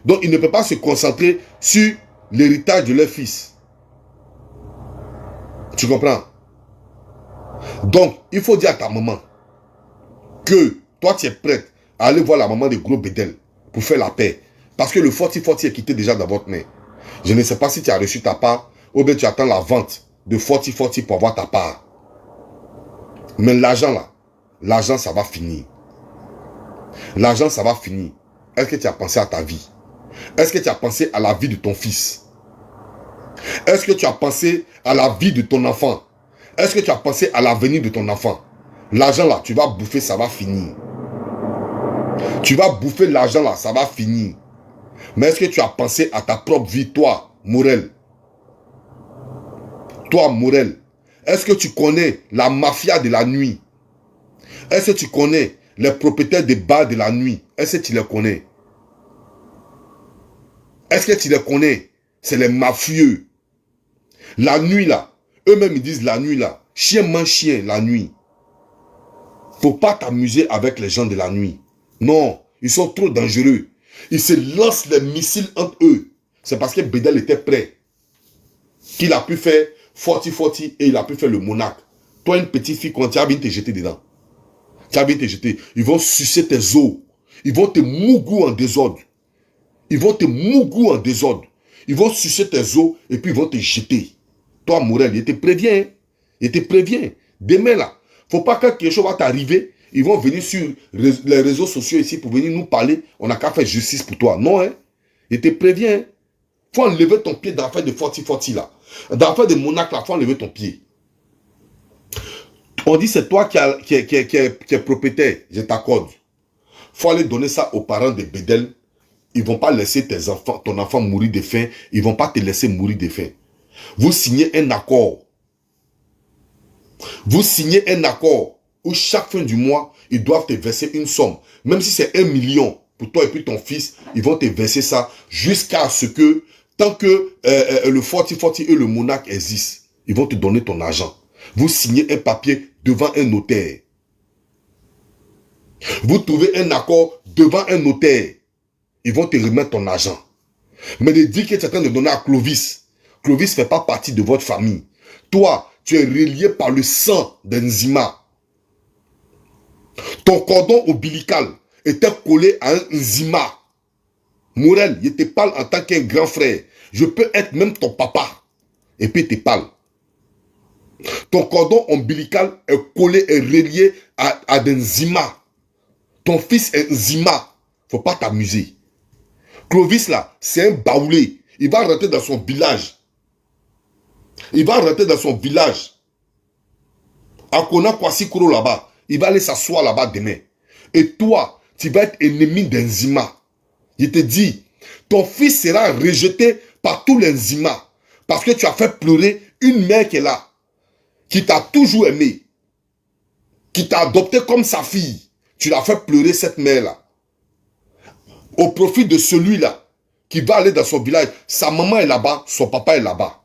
Donc, ils ne peuvent pas se concentrer sur l'héritage de leur fils. Tu comprends? Donc, il faut dire à ta maman que toi, tu es prête à aller voir la maman de Gros Bédel pour faire la paix. Parce que le 40-40 est quitté déjà dans votre main. Je ne sais pas si tu as reçu ta part ou bien tu attends la vente de 40-40 pour avoir ta part. Mais l'argent là, l'argent ça va finir. L'argent ça va finir. Est-ce que tu as pensé à ta vie? Est-ce que tu as pensé à la vie de ton fils? Est-ce que tu as pensé à la vie de ton enfant? Est-ce que tu as pensé à l'avenir de ton enfant? L'argent là, tu vas bouffer, ça va finir. Tu vas bouffer l'argent là, ça va finir. Mais est-ce que tu as pensé à ta propre vie, toi, Morel? Toi, Morel, est-ce que tu connais la mafia de la nuit? Est-ce que tu connais les propriétaires des bars de la nuit? Est-ce que tu les connais? Est-ce que tu les connais? C'est les mafieux. La nuit là, eux-mêmes ils disent la nuit là, chien mange chien la nuit. Faut pas t'amuser avec les gens de la nuit. Non, ils sont trop dangereux. Ils se lancent les missiles entre eux. C'est parce que Bédel était prêt qu'il a pu faire 40-40 et il a pu faire le monarque. Toi, une petite fille, quand tu as bien te jeter dedans. Tu as bien te jeter. Ils vont sucer tes os. Ils vont te mougou en désordre. Ils vont te mougou en désordre. Ils vont sucer tes os et puis ils vont te jeter. Toi, Morel, il te prévient. Il te prévient. Demain, là, faut pas que quelque chose va t'arriver. Ils vont venir sur les réseaux sociaux ici pour venir nous parler. On n'a qu'à faire justice pour toi. Non, hein. Il te prévient. Faut enlever ton pied dans l'affaire de 40-40 là. Dans l'affaire de monarque là, faut enlever ton pied. On dit c'est toi qui est propriétaire. Je t'accorde. Faut aller donner ça aux parents de Bédel. Ils vont pas laisser tes enfants, ton enfant mourir de faim. Ils vont pas te laisser mourir de faim. Vous signez un accord. Vous signez un accord où chaque fin du mois, ils doivent te verser une somme. Même si c'est 1 million pour toi et puis ton fils, ils vont te verser ça jusqu'à ce que, tant que le 40-40 et le monarque existent, ils vont te donner ton argent. Vous signez un papier devant un notaire. Vous trouvez un accord devant un notaire. Ils vont te remettre ton argent. Mais de dire que tu es en train de donner à Clovis, Clovis ne fait pas partie de votre famille. Toi, tu es relié par le sang d'Enzima. Ton cordon ombilical était collé à un Nzima. Morel, je te parle en tant qu'un grand frère. Je peux être même ton papa. Et puis je te parle. Ton cordon ombilical est collé et relié à des Nzima. Ton fils est Nzima. Faut pas t'amuser. Clovis là, c'est un baoulé. Il va rentrer dans son village. Il va rentrer dans son village. À Kona Kwasi Kuro là-bas. Il va aller s'asseoir là-bas demain. Et toi, tu vas être ennemi d'Enzima. Je te dis, ton fils sera rejeté par tous les Nzima. Parce que tu as fait pleurer une mère qui est là. Qui t'a toujours aimé. Qui t'a adopté comme sa fille. Tu l'as fait pleurer cette mère-là. Au profit de celui-là. Qui va aller dans son village. Sa maman est là-bas. Son papa est là-bas.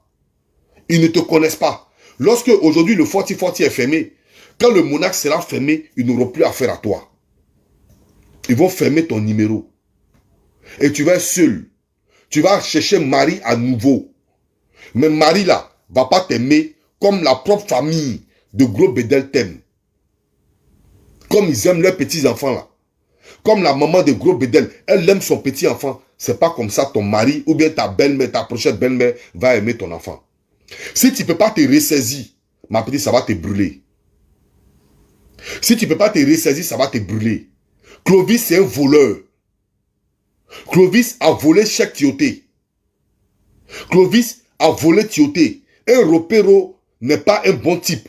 Ils ne te connaissent pas. Lorsque aujourd'hui le 40-40 est fermé, quand le monarque sera fermé, ils n'auront plus affaire à toi. Ils vont fermer ton numéro. Et tu vas être seul. Tu vas chercher Marie à nouveau. Mais Marie là, va pas t'aimer comme la propre famille de Gros Bédel t'aime. Comme ils aiment leurs petits-enfants là. Comme la maman de Gros Bédel, elle aime son petit-enfant. C'est pas comme ça ton mari ou bien ta belle-mère, ta prochaine belle-mère va aimer ton enfant. Si tu ne peux pas te ressaisir, ma petite, ça va te brûler. Si tu ne peux pas te ressaisir, ça va te brûler. Clovis, c'est un voleur. Clovis a volé chaque Tioté. Clovis a volé Tioté. Un ropero n'est pas un bon type.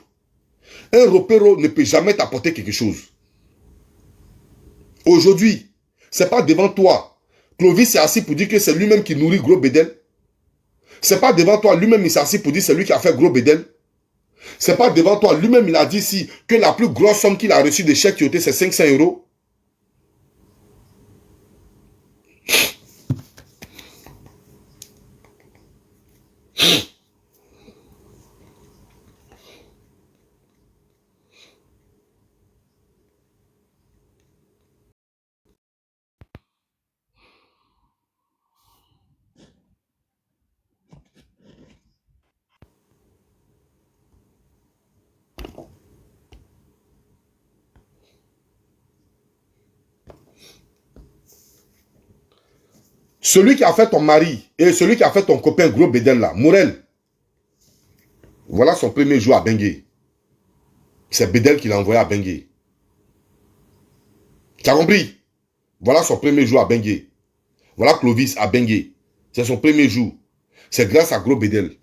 Un ropero ne peut jamais t'apporter quelque chose. Aujourd'hui, ce n'est pas devant toi. Clovis est assis pour dire que c'est lui-même qui nourrit Gros Bédel. Ce n'est pas devant toi, lui-même il s'est assis pour dire que c'est lui qui a fait Gros Bédel. C'est pas devant toi. Lui-même, il a dit ici que la plus grosse somme qu'il a reçue de chèque Tioté, c'est 500 €. Celui qui a fait ton mari et celui qui a fait ton copain gros bédel là, Morel, voilà son premier jour à Bengué. C'est Bédel qui l'a envoyé à Bengué. Tu as compris? Voilà son premier jour à Bengué. Voilà Clovis à Bengué. C'est son premier jour. C'est grâce à Gros Bédel.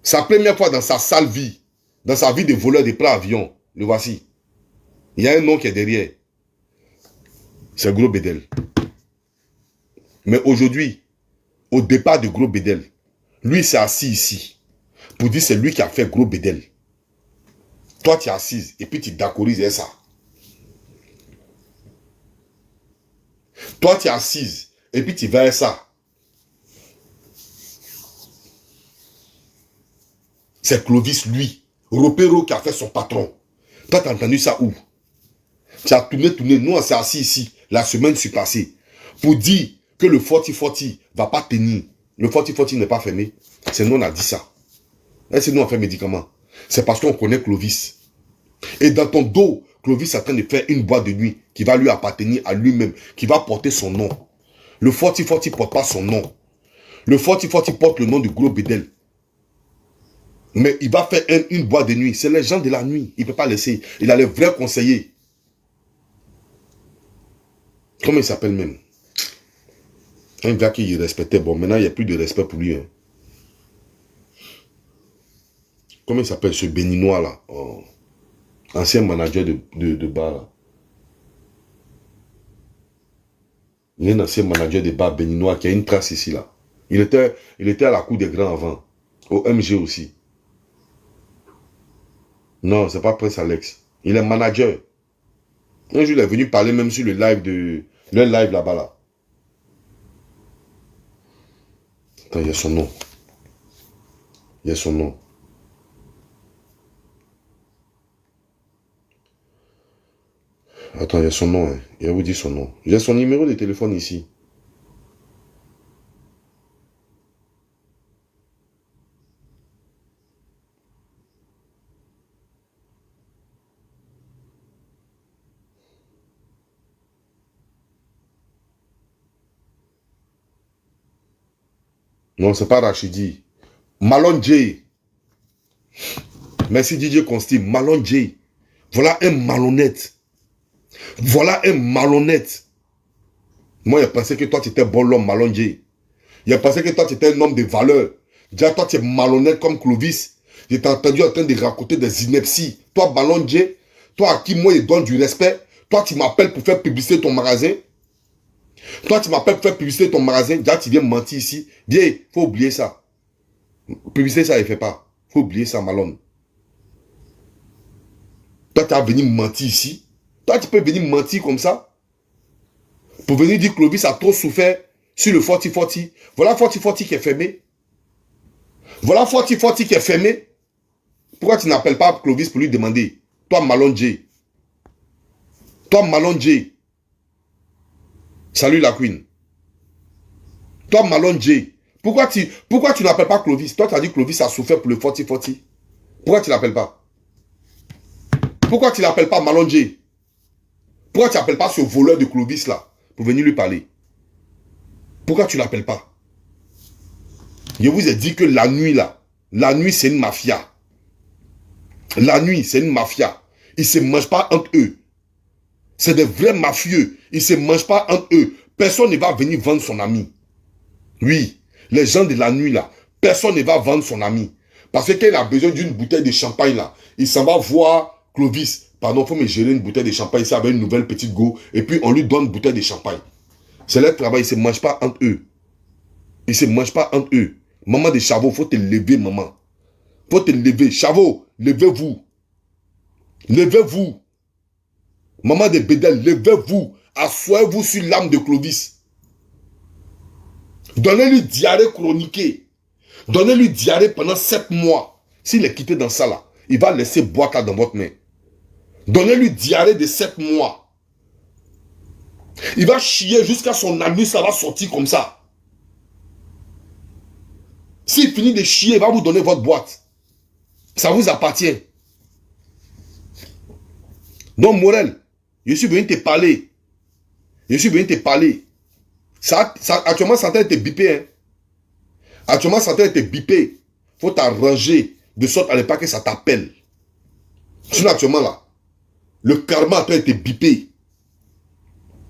Sa première fois dans sa sale vie, dans sa vie de voleur de plats avion, le voici. Il y a un nom qui est derrière. C'est Gros Bédel. Mais aujourd'hui, au départ de Gros Bédel, lui s'est assis ici pour dire c'est lui qui a fait Gros Bédel. Toi, tu es assise et puis tu d'accordises ça. Toi, tu es assise et puis tu vas ça. C'est Clovis, lui, Ropero qui a fait son patron. Toi, tu as entendu ça où? Tu as tourné. Nous, on s'est assis ici, la semaine s'est passée, pour dire que le 40-40 ne va pas tenir. Le 40-40 n'est pas fermé. C'est nous, on a dit ça. Et c'est nous, on fait médicaments. C'est parce qu'on connaît Clovis. Et dans ton dos, Clovis est en train de faire une boîte de nuit qui va lui appartenir à lui-même, qui va porter son nom. Le 40-40 ne porte pas son nom. Le 40-40 porte le nom de Gros Bédel. Mais il va faire une boîte de nuit. C'est les gens de la nuit. Il ne peut pas laisser. Il a les vrais conseillers. Comment il s'appelle même? Un gars qui respectait. Bon, maintenant, il n'y a plus de respect pour lui. Hein. Comment il s'appelle ce béninois là? Oh. Ancien manager de bar là. Il y a un ancien manager de bar béninois qui a une trace ici là. Il était à la cour des grands avant. Au MG aussi. Non, c'est pas Prince Alex. Il est manager. Un jour, il est venu parler même sur le live là-bas là. Attends, il y a son nom. Il y a son nom. Attends, il y a son nom. Hein. Il va vous dire son nom. J'ai son numéro de téléphone ici. Non, c'est pas Rachidi. Malone J. Merci DJ Consti. Malone J. Voilà un malhonnête. Voilà un malhonnête. Moi, j'ai pensé que toi, tu étais bon l'homme, Malone J. J'ai pensé que toi, tu étais un homme de valeur. Déjà, toi, tu es malhonnête comme Clovis. J'étais entendu en train de raconter des inepties. Toi, Malone J. Toi, à qui moi, je donne du respect. Toi, tu m'appelles pour faire publicité ton magasin. Toi, tu m'appelles pour faire publicité ton magasin. Déjà, tu viens mentir ici. Viens, faut oublier ça. Publicité, ça ne fait pas. Faut oublier ça, Malone. Toi, tu as venu mentir ici. Toi, tu peux venir mentir comme ça. Pour venir dire que Clovis a trop souffert sur le 40-40. Voilà 40-40 qui est fermé. Voilà 40-40 qui est fermé. Pourquoi tu n'appelles pas Clovis pour lui demander? Toi, Malone J. Toi, Malone J. Salut la Queen. Toi, Malone J. Pourquoi tu n'appelles pas Clovis? Toi, tu as dit que Clovis a souffert pour le 40-40. Pourquoi tu ne l'appelles pas? Pourquoi tu ne l'appelles pas Malone J? Pourquoi tu n'appelles pas ce voleur de Clovis là pour venir lui parler? Pourquoi tu ne l'appelles pas? Je vous ai dit que la nuit là, la nuit c'est une mafia. La nuit c'est une mafia. Ils ne se mangent pas entre eux. C'est des vrais mafieux. Ils ne se mangent pas entre eux. Personne ne va venir vendre son ami. Oui, les gens de la nuit là, personne ne va vendre son ami. Parce que quand il a besoin d'une bouteille de champagne là, il s'en va voir Clovis. Pardon, il faut me gérer une bouteille de champagne ici avec une nouvelle petite go. Et puis on lui donne une bouteille de champagne. C'est leur travail, ils ne se mangent pas entre eux. Ils ne se mangent pas entre eux. Maman de Chavot, il faut te lever, maman. Il faut te lever. Chavot, levez-vous. Levez-vous. Maman de Bédel, levez-vous. Assoyez-vous sur l'âme de Clovis. Donnez-lui diarrhée chroniquée. Donnez-lui diarrhée pendant 7 mois. S'il est quitté dans ça là, il va laisser boîte là dans votre main. Donnez-lui diarrhée de 7 mois. Il va chier jusqu'à son anus, ça va sortir comme ça. S'il finit de chier, il va vous donner votre boîte. Ça vous appartient. Donc Morel, je suis venu te parler. Je suis venu te parler. Actuellement, ça a été bipé. Hein. Actuellement, ça a été bipé. Il faut t'arranger de sorte à ne pas que ça t'appelle. Sinon, actuellement, là, le karma a été bipé.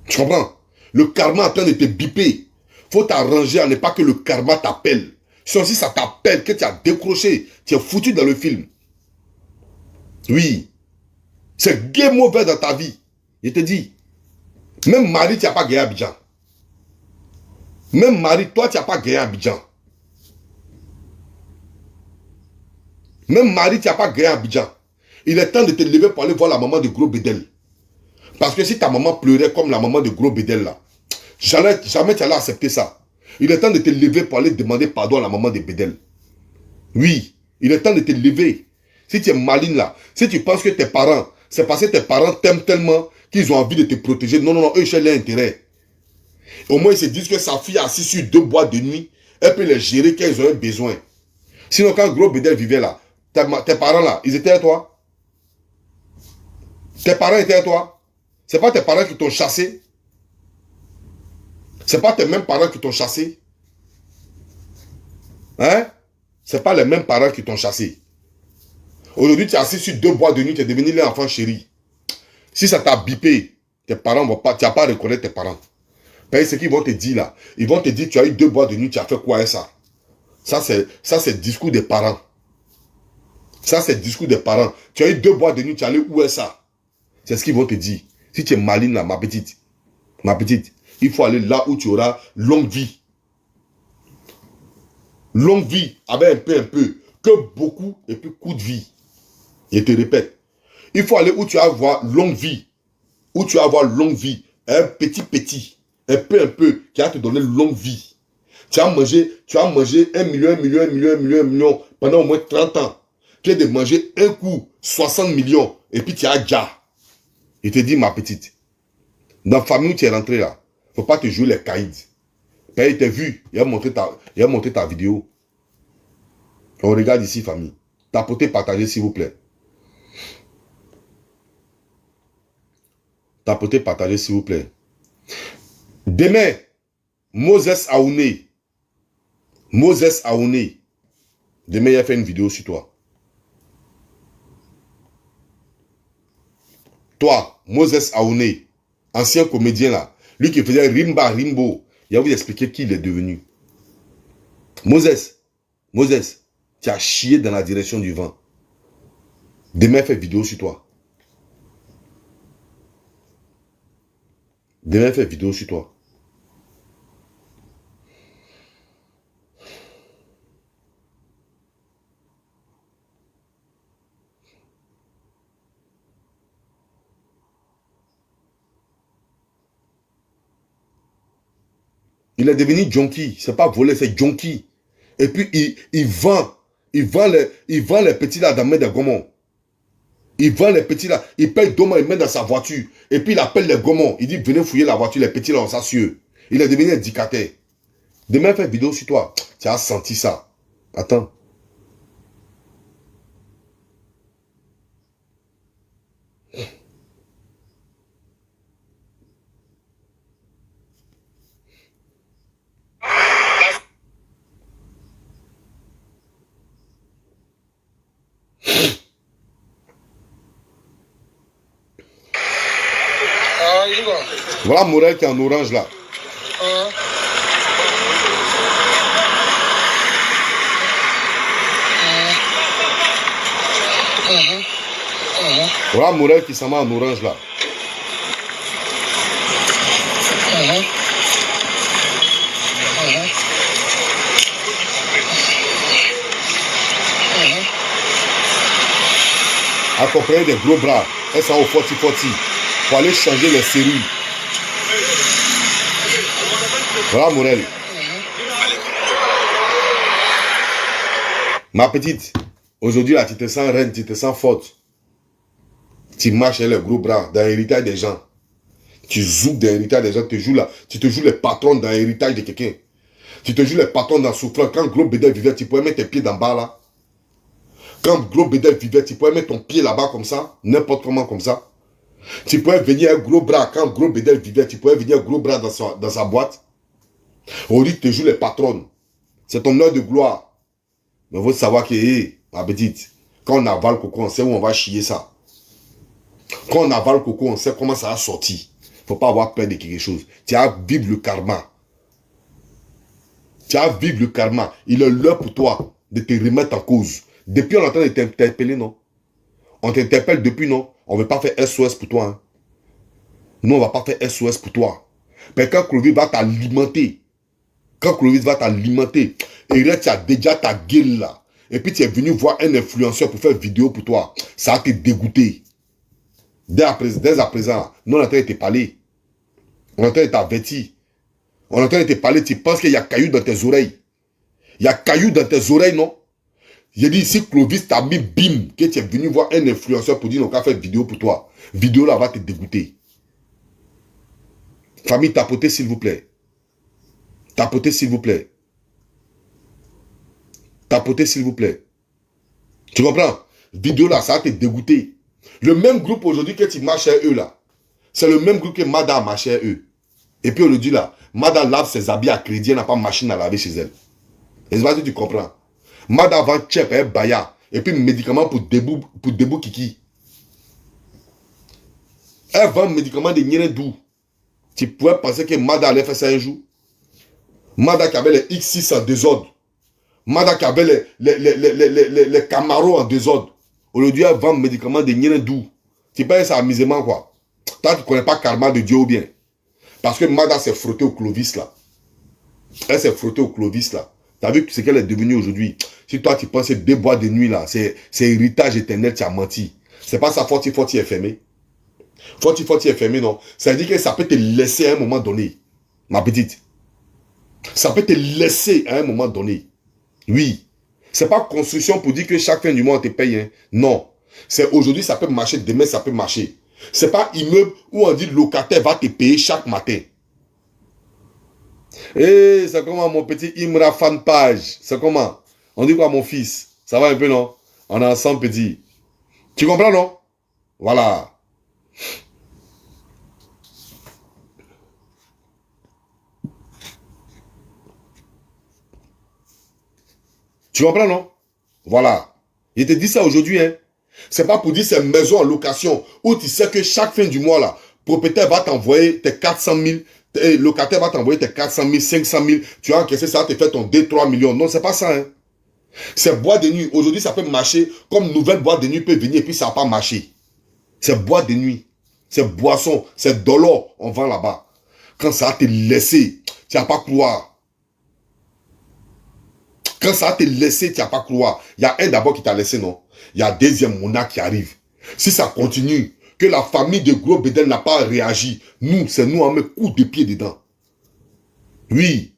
Tu comprends? Le karma a été bipé. Il faut t'arranger à ne pas que le karma t'appelle. Sinon, si ça t'appelle, que tu as décroché, tu es foutu dans le film. Oui. C'est game over dans ta vie. Je te dis. Même Marie, tu n'as pas gagné à Abidjan. Même Marie, toi, tu n'as pas gagné à Abidjan. Même Marie, tu n'as pas gagné à Abidjan. Il est temps de te lever pour aller voir la maman de Gros Bédel. Parce que si ta maman pleurait comme la maman de Gros Bédel là, jamais tu allais accepter ça. Il est temps de te lever pour aller demander pardon à la maman de Bédel. Oui, il est temps de te lever. Si tu es maligne là, si tu penses que tes parents, c'est parce que tes parents t'aiment tellement qu'ils ont envie de te protéger. Non, non, non, eux, cherchent leur intérêt. Au moins, ils se disent que sa fille assise sur 2 boîtes de nuit, elle peut les gérer quand ils ont besoin. Sinon, quand Gros Bédel vivait là, tes parents là, ils étaient à toi. Tes parents étaient à toi. C'est pas tes parents qui t'ont chassé. C'est pas tes mêmes parents qui t'ont chassé. Hein? C'est pas les mêmes parents qui t'ont chassé. Aujourd'hui, tu es assis sur 2 boîtes de nuit, tu es devenu l'enfant chéri. Si ça t'a bipé, tes parents vont pas, tu n'as pas à reconnaître tes parents. Mais ce qu'ils vont te dire là, ils vont te dire, tu as eu 2 boîtes de nuit, tu as fait quoi avec ça? Ça, c'est le discours des parents. Ça, c'est le discours des parents. Tu as eu 2 boîtes de nuit, tu es allé où est ça? C'est ce qu'ils vont te dire. Si tu es maligne là, ma petite, il faut aller là où tu auras longue vie. Longue vie, avec un peu, que beaucoup et puis coup de vie. Je te répète, il faut aller où tu vas avoir longue vie. Où tu vas avoir longue vie. Un petit, un peu, qui va te donner longue vie. Tu vas manger 1 million pendant au moins 30 ans. Tu as de manger un coup 60 millions et puis tu as déjà. Je te dis, ma petite, dans la famille où tu es rentré là, il ne faut pas te jouer les caïds. Il t'a vu, il a montré ta vidéo. On regarde ici, famille. Tapotez, partagez, s'il vous plaît. Tapotez, partagez, s'il vous plaît. Demain, Moses Aoune. Demain, il a fait une vidéo sur toi. Toi, Moses Aoune, ancien comédien là, lui qui faisait Rimbo, il va vous expliquer qui il est devenu. Moses, tu as chié dans la direction du vent. Demain, il fait vidéo sur toi. Il est devenu junkie. C'est pas voler, c'est junkie. Et puis, il vend les petits là dans des Gaumont. Il vend les petits là. Il paye Doma, il met dans sa voiture. Et puis, il appelle les Gaumont. Il dit, venez fouiller la voiture, les petits là, on s'assure. Il est devenu indicateur. Demain, faire vidéo sur toi. Tu as senti ça. Attends. Voilà Morel qui est en orange là. Voilà Morel qui s'en va en orange là. Accompagné des gros bras. Elles sont au 40-40 pour aller changer les serrures. Voilà Morel. Ma petite, aujourd'hui là, tu te sens reine, tu te sens forte. Tu marches avec les gros bras dans l'héritage des gens. Tu joues dans l'héritage des gens, tu te joues les patrons dans l'héritage de quelqu'un. Tu te joues les patrons dans la souffrance. Quand Gros Bédel vivait, tu pouvais mettre tes pieds d'en bas là. Quand Gros Bédel vivait, tu pouvais mettre ton pied là-bas comme ça, n'importe comment comme ça. Tu pouvais venir un gros bras, quand Gros Bédel vivait, tu pouvais venir un gros bras dans sa boîte. Aujourd'hui, tu te joues les patronnes. C'est ton heure de gloire. Mais il faut savoir que, hé, ma petite, quand on avale coco, on sait où on va chier ça. Quand on avale coco, on sait comment ça va sortir. Il ne faut pas avoir peur de quelque chose. Tu as à vivre le karma. Tu as à vivre le karma. Il est l'heure pour toi de te remettre en cause. Depuis, on est en train de t'interpeller, non? On t'interpelle depuis, non? On ne veut pas faire SOS pour toi. Hein? Nous, on ne va pas faire SOS pour toi. Mais quand Clovis va t'alimenter, et là, tu as déjà ta gueule là, et puis tu es venu voir un influenceur pour faire vidéo pour toi, ça va te dégoûter. Dès à présent, nous, on est en train de te parler. On est en train de t'avertir. On est en train de te parler, tu penses qu'il y a cailloux dans tes oreilles. Il y a cailloux dans tes oreilles, non? J'ai dit, si Clovis t'a mis bim, que tu es venu voir un influenceur pour dire, on va faire vidéo pour toi. Vidéo là va te dégoûter. Famille, tapotez s'il vous plaît. Tapotez s'il vous plaît. Tapotez s'il vous plaît. Tu comprends? Vidéo là, ça va te dégoûter. Le même groupe aujourd'hui que tu marches à eux là, c'est le même groupe que Mada a marché à eux. Et puis on le dit là, Mada lave ses habits à crédit, elle n'a pas de machine à laver chez elle. Est-ce que tu comprends? Mada vend tchèp et baya. Et puis médicaments pour debout kiki. Elle vend médicaments de Nyéredou. Tu pouvais penser que Mada allait faire ça un jour. Mada qui avait les X6 en désordre. Mada qui avait les Camaro en désordre. Aujourd'hui, elle vend médicaments de Nyéredou. Tu payes ça amusement quoi. Toi, tu ne connais pas karma de Dieu ou bien. Parce que Mada s'est frottée au Clovis là. Elle s'est frottée au Clovis là. Tu as vu ce qu'elle est devenue aujourd'hui. Si toi tu penses que deux bois de nuit là, c'est héritage éternel, tu as menti. C'est pas ça, Forti est fermé. Forti est fermé, non. Ça veut dire que ça peut te laisser à un moment donné. Ma petite. Ça peut te laisser à un moment donné. Oui. C'est pas construction pour dire que chaque fin du mois on te paye. Hein. Non. C'est aujourd'hui ça peut marcher, demain ça peut marcher. C'est pas immeuble où on dit le locataire va te payer chaque matin. Eh, c'est comment mon petit Imra fan page? C'est comment? On dit quoi mon fils? Ça va un peu, non? On est ensemble, petit. Tu comprends, non? Voilà. Tu comprends, non? Voilà. Je te dis ça aujourd'hui, hein. C'est pas pour dire c'est une maison en location où tu sais que chaque fin du mois, là, propriétaire va t'envoyer tes 400 000, locataire va t'envoyer tes 400 000, 500 000, tu as encaissé ça, tu fait ton 2-3 millions. Non, c'est pas ça, hein. C'est boîte de nuit. Aujourd'hui, ça peut marcher comme nouvelle boîte de nuit peut venir et puis ça va pas marcher. C'est boîte de nuit. C'est boisson. C'est dollar. On vend là-bas. Quand ça va te laisser, tu vas pas croire. Quand ça va te laisser, tu vas pas croire. Il y a un d'abord qui t'a laissé, non? Il y a un deuxième monarque qui arrive. Si ça continue, que la famille de Gros Bédel n'a pas réagi, nous, c'est nous, on met coup de pied dedans. Oui.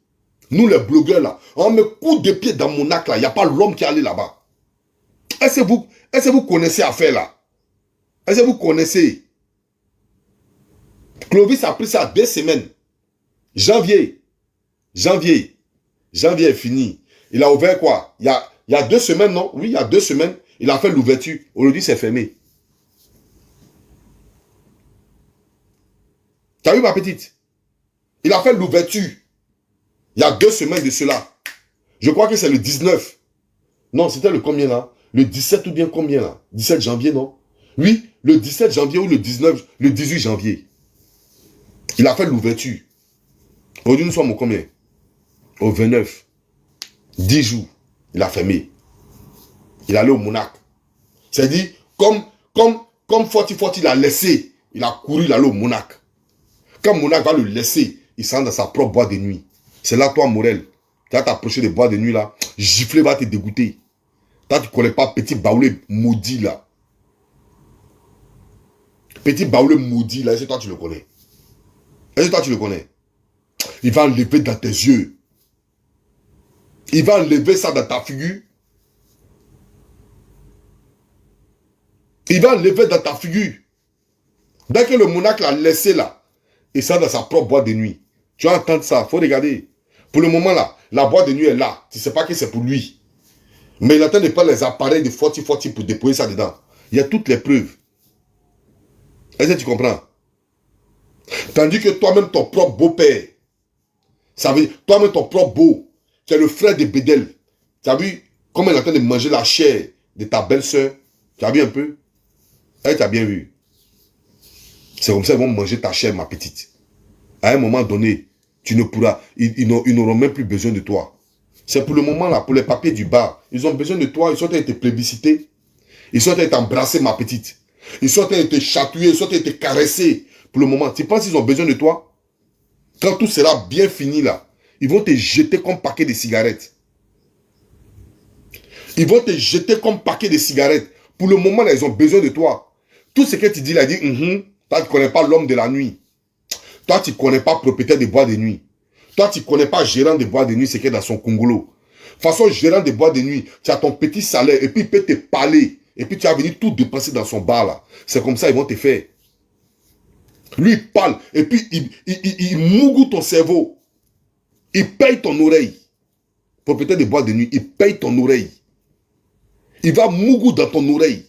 Nous, les blogueurs, là, on met coup de pied dans mon acte, là. Il n'y a pas l'homme qui est allé là-bas. Est-ce que vous connaissez affaire, là? Est-ce que vous connaissez? Clovis a pris ça 2 semaines. Janvier est fini. Il a ouvert quoi? Il y a 2 semaines, non? Oui, il y a 2 semaines. Il a fait l'ouverture. Aujourd'hui, c'est fermé. Tu as vu ma petite? Il a fait l'ouverture. Il y a 2 semaines de cela. Je crois que c'est le 19. Non, c'était le combien là? Le 17 ou bien combien là? 17 janvier, non? Oui, le 17 janvier ou le 19, le 18 janvier. Il a fait l'ouverture. Aujourd'hui, nous sommes au combien? Au 29. 10 jours. Il a fermé. Il est allé au Monac. C'est-à-dire, comme Forti l'a laissé, il a couru, il est allé au Monac. Quand Monac va le laisser, il s'en dans sa propre boîte de nuit. C'est là, toi, Morel, tu vas t'approcher des boîtes de nuit là, gifler va te dégoûter. Toi, tu ne connais pas petit baoulé maudit là. Petit baoulé maudit là, est-ce que toi tu le connais? Est-ce que toi tu le connais? Il va enlever dans tes yeux. Il va enlever ça dans ta figure. Il va enlever dans ta figure. Dès que le monarque l'a laissé là, il sort dans sa propre boîte de nuit. Tu vas entendre ça, il faut regarder. Pour le moment là, la boîte de nuit est là. Tu ne sais pas que c'est pour lui. Mais il est en train de prendre les appareils de Forti pour déposer ça dedans. Il y a toutes les preuves. Est-ce que tu comprends? Tandis que toi-même, ton propre beau-père, ça veut dire, toi-même, ton propre beau, tu es le frère de Bédel. Tu as vu comment elle est en train de manger la chair de ta belle-sœur? Tu as vu un peu? Elle t'a bien vu. C'est comme ça qu'ils vont manger ta chair, ma petite. À un moment donné, tu ne pourras, ils n'auront même plus besoin de toi. C'est pour le moment là, pour les papiers du bar. Ils ont besoin de toi, ils sont en train de te plébisciter. Ils sont en train de t'embrasser, ma petite. Ils sont en train de te chatouiller, ils sont en train de te caresser. Pour le moment, tu penses qu'ils ont besoin de toi? Quand tout sera bien fini là, ils vont te jeter comme paquet de cigarettes. Ils vont te jeter comme paquet de cigarettes. Pour le moment là, ils ont besoin de toi. Tout ce que tu dis là, toi tu ne connais pas l'homme de la nuit. Toi, tu ne connais pas propriétaire des bois de nuit. Toi, tu ne connais pas gérant des bois de nuit, c'est qu'il est dans son congolo. De toute façon, gérant des bois de nuit, tu as ton petit salaire et puis il peut te parler. Et puis tu vas venir tout dépenser dans son bar là. C'est comme ça ils vont te faire. Lui, il parle et puis il mougoue ton cerveau. Il paye ton oreille. Propriétaire des bois de nuit, il paye ton oreille. Il va mougou dans ton oreille.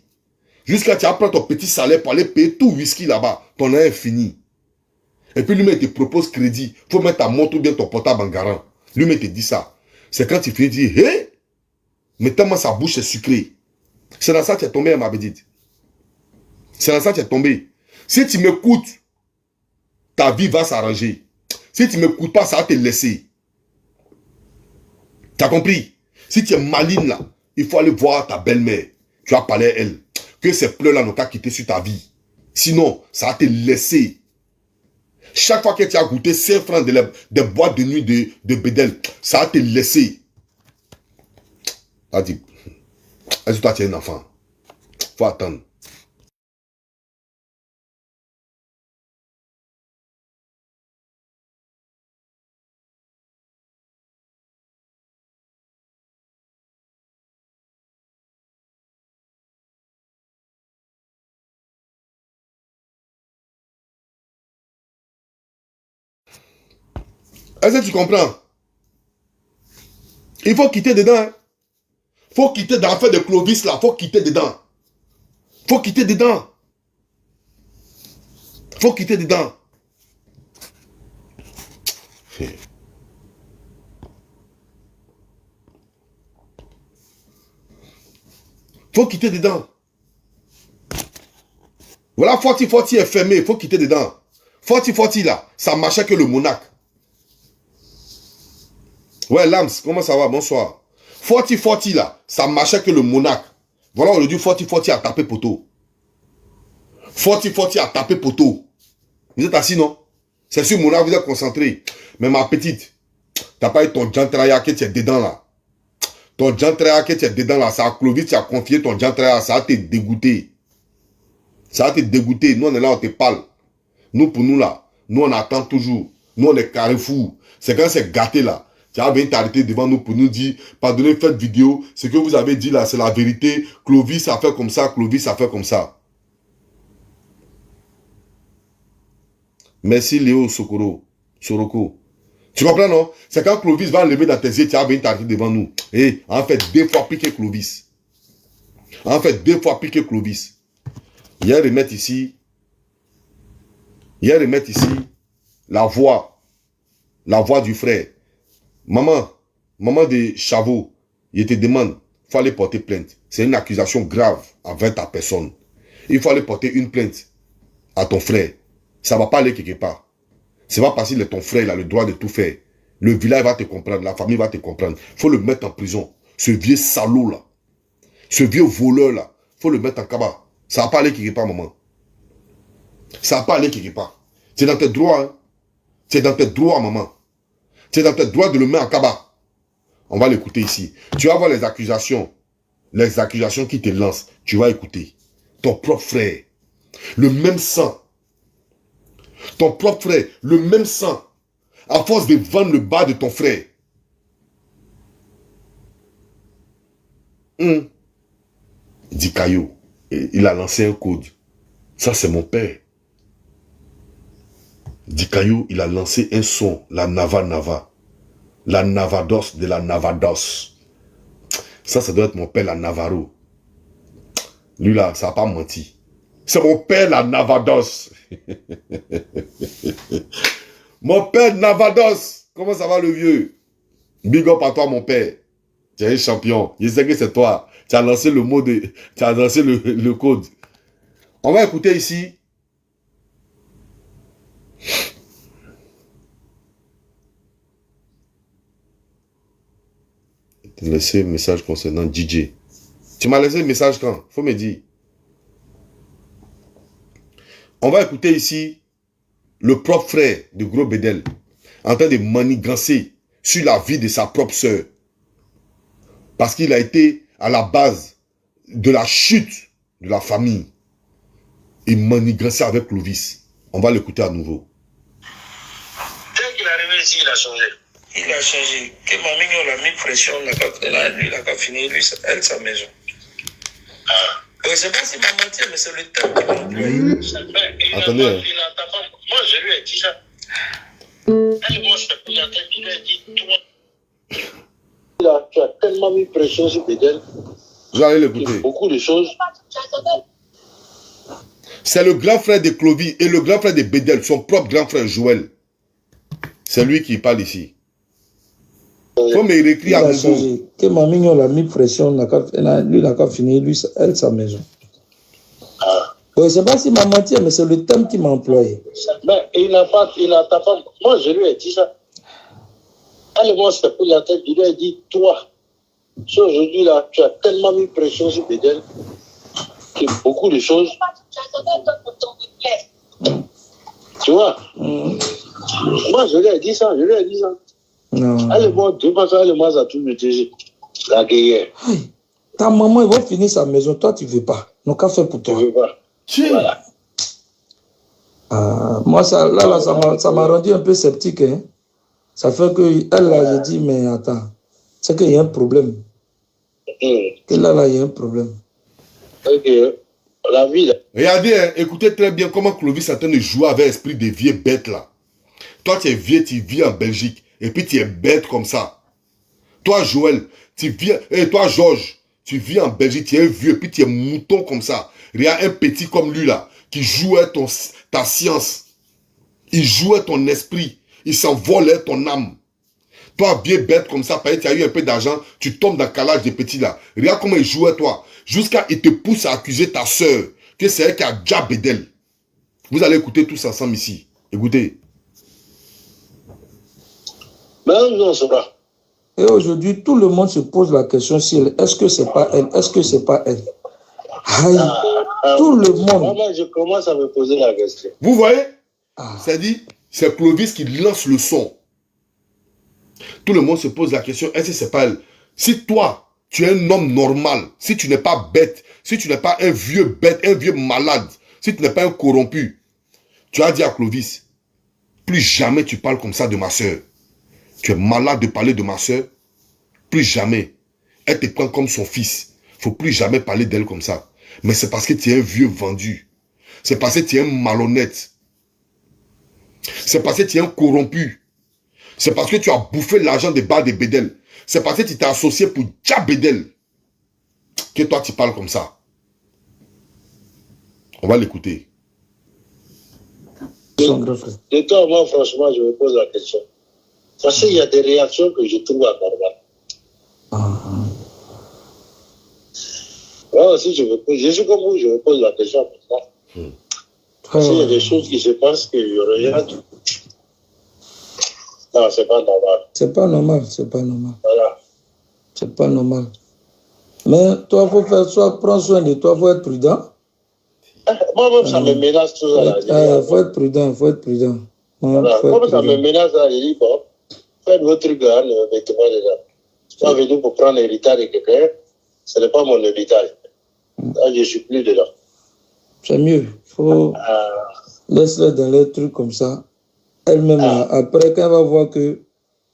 Jusqu'à tu vas prendre ton petit salaire pour aller payer tout whisky là-bas. Ton air est fini. Et puis lui-même te propose crédit. Il faut mettre ta montre ou bien ton portable en garant. Lui-même te dit ça. C'est quand tu finis de dire, hé, mais tellement sa bouche est sucrée. C'est dans ça que tu es tombé, ma petite. C'est dans ça que tu es tombé. Si tu m'écoutes, ta vie va s'arranger. Si tu ne m'écoutes pas, ça va te laisser. Tu as compris? Si tu es maligne là, il faut aller voir ta belle-mère. Tu vas parler à elle. Que ces pleurs-là n'ont qu'à quitter sur ta vie. Sinon, ça va te laisser. Chaque fois que tu as goûté 5 francs de boîtes de nuit de Bédel, ça va te laisser. Ça dit, est-ce que toi tu es un enfant? Faut attendre. Est-ce que tu comprends? Il faut quitter dedans. Hein? Faut quitter dans l'affaire de Clovis là. Faut quitter dedans. Faut quitter dedans. Faut quitter dedans. Faut quitter dedans. Voilà, Forti est fermé. Faut quitter dedans. Forti là, ça marchait que le monarque. Ouais, Lams, comment ça va? Bonsoir. Forti là, ça marchait que le monarque. Voilà, aujourd'hui, Forti a tapé poteau. Forti a tapé poteau. Vous êtes assis, non? C'est sur monarque, vous êtes concentré. Mais ma petite, t'as pas eu ton jantraya que tu es dedans là. Ton jantraya que tu es dedans là, ça a Clovis, tu as confié ton jantraya, ça va te dégoûter. Ça va te dégoûter. Nous, on est là, on te parle. Nous, pour nous là, nous, on attend toujours. Nous, on est carrefour. C'est quand c'est gâté là. Tu vas venir t'arrêter devant nous pour nous dire, pardonnez, faites vidéo. Ce que vous avez dit là, c'est la vérité. Clovis a fait comme ça, Clovis a fait comme ça. Merci Léo Soroko. Tu comprends, non? C'est quand Clovis va lever dans tes yeux, tu vas venir t'arrêter devant nous. Et en fait, 2 fois plus que Clovis. En fait, 2 fois plus que Clovis. Il y a remettre ici. La voix du frère. Maman de Chavot, il te demande, il faut aller porter plainte. C'est une accusation grave envers ta personne. Il faut aller porter une plainte à ton frère. Ça ne va pas aller quelque part. C'est pas parce qu'il est ton frère, il a le droit de tout faire. Le village va te comprendre, la famille va te comprendre. Il faut le mettre en prison. Ce vieux salaud là, ce vieux voleur là, il faut le mettre en cabas. Ça ne va pas aller quelque part, maman. Ça ne va pas aller quelque part. C'est dans tes droits, hein. C'est dans tes droits, maman. C'est dans tes droits de le mettre en cabas. On va l'écouter ici. Tu vas voir les accusations qui te lancent. Tu vas écouter. Ton propre frère, le même sang. Ton propre frère, le même sang. À force de vendre le bas de ton frère. Dit Caillou, il a lancé un code. Ça, c'est mon père. Dit Caillou, il a lancé un son, la Nava. La Navados de la Navados. Ça doit être mon père, la Navarro. Lui là, ça n'a pas menti. C'est mon père, la Navados. Mon père, Navados. Comment ça va, le vieux? Big up à toi, mon père. Tu es un champion. Je sais que c'est toi. Tu as lancé le mot de... Tu as lancé le code. On va écouter ici. Tu as laissé un message concernant DJ. Tu m'as laissé un message quand? Faut me dire. On va écouter ici le propre frère de Gros Bédel en train de manigancer sur la vie de sa propre sœur. Parce qu'il a été à la base de la chute de la famille. Il manigançait avec Clovis. On va l'écouter à nouveau. Dès qu'il est arrivé ici, il a changé. Il a changé. Que ma mignon l'a mis pression, lui, il a qu'à finir, lui, elle, sa maison. Ah. Je ne sais pas s'il m'a menti, mais c'est le temps qu'il m'a employé. Attendez. Moi, je lui ai dit ça. Elle, moi, je il lui a dit, toi. Tu as tellement mis pression sur Bédel. Vous allez l'écouter. Beaucoup de choses. C'est le grand frère de Clovis et le grand frère de Bédel, son propre grand frère Joël. C'est lui qui parle ici. Il faut me réécrire à nouveau. Que ma mignon l'a mis pression, lui, il a qu'à finir, lui, elle, sa maison. Ah. Je ne sais pas s'il m'a menti, mais c'est le thème qui m'a employé. Mais il n'a pas, moi, je lui ai dit ça. Elle, moi, c'est pour la tête, il lui a dit, toi, si aujourd'hui, là, tu as tellement mis pression sur Bédel, que beaucoup de choses. Tu vois? Moi, je lui ai dit ça, Non. Elle, moi, deux fois, elle, moi, ça tout me dit, la guerre. Ta maman, il va finir sa maison, toi, tu ne veux pas. Donc, qu'à faire pour toi? Tu veux pas. Voilà. Moi, ça m'a rendu un peu sceptique. Hein. Ça fait que, elle, là, j'ai dit, mais attends, c'est qu'il y a un problème. Que là, il y a un problème. Ok, la vie, là. Regardez, hein, écoutez très bien comment Clovis est en train de jouer avec l'esprit des vieux bêtes là. Toi, tu es vieux, tu vis en Belgique, et puis tu es bête comme ça. Toi, Joël, tu vis, et toi, Georges, tu vis en Belgique, tu es vieux, et puis tu es mouton comme ça. Regarde un petit comme lui là, qui jouait ta science. Il jouait ton esprit. Il s'envolait ton âme. Toi, vieux bête comme ça, parce que tu as eu un peu d'argent, tu tombes dans le calage des petits là. Regarde comment il jouait toi. Jusqu'à il te pousse à accuser ta soeur, que c'est elle qui a déjà Bédel. Vous allez écouter tous ensemble ici. Écoutez. Mais non, c'est pas. Et aujourd'hui, tout le monde se pose la question si est-ce que c'est pas elle? Est-ce que c'est pas elle? Aïe, tout le monde. Moi, je commence à me poser la question. Vous voyez? C'est-à-dire, c'est Clovis qui lance le son. Tout le monde se pose la question, est-ce que c'est pas elle? Si toi, tu es un homme normal, si tu n'es pas bête, si tu n'es pas un vieux bête, un vieux malade, si tu n'es pas un corrompu, tu as dit à Clovis, plus jamais tu parles comme ça de ma soeur. Tu es malade de parler de ma soeur. Plus jamais. Elle te prend comme son fils. Il ne faut plus jamais parler d'elle comme ça. Mais c'est parce que tu es un vieux vendu. C'est parce que tu es un malhonnête. C'est parce que tu es un corrompu. C'est parce que tu as bouffé l'argent des bas de Bédel. C'est parce que tu t'es associé pour Dja Bédel que toi tu parles comme ça. On va l'écouter. De toi, moi, franchement, je me pose la question. Parce qu'il y a des réactions que je trouve anormales. Moi aussi, je suis comme vous, je me pose la question pour ça. Parce qu'il y a des choses qui se passent qu'il y aurait rien du tout. Non, c'est pas normal. C'est pas normal, c'est pas normal. Voilà. C'est pas normal. Mais toi, il faut faire soit prendre soin de toi, il faut être prudent. Moi-même, ça me menace tout ça. Il faut être prudent, il faut être prudent. Voilà. Moi, ça me menace là, je dis, bon, faites votre truc là, ne mettez pas dedans. Je suis pas venu pour prendre l'héritage de quelqu'un, ce n'est pas mon héritage. Là, je ne suis plus dedans. C'est mieux. Il faut laisser dans les trucs comme ça. Elle-même, après, quand elle va voir que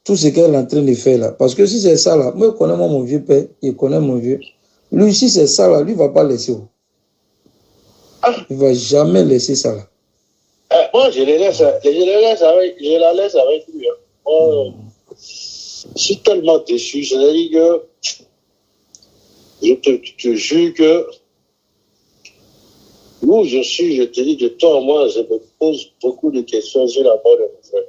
tout ce qu'elle est en train de faire là, parce que si c'est ça là, moi, je connais mon vieux père, il connaît mon vieux. Lui, si c'est ça là, lui, il ne va pas laisser. Il ne va jamais laisser ça là. Moi, je la laisse avec lui. Hein. Moi, je suis tellement déçu. C'est-à-dire que je te jure que Où je suis, je te dis, de toi à moi, je me pose beaucoup de questions sur la mort de mon frère.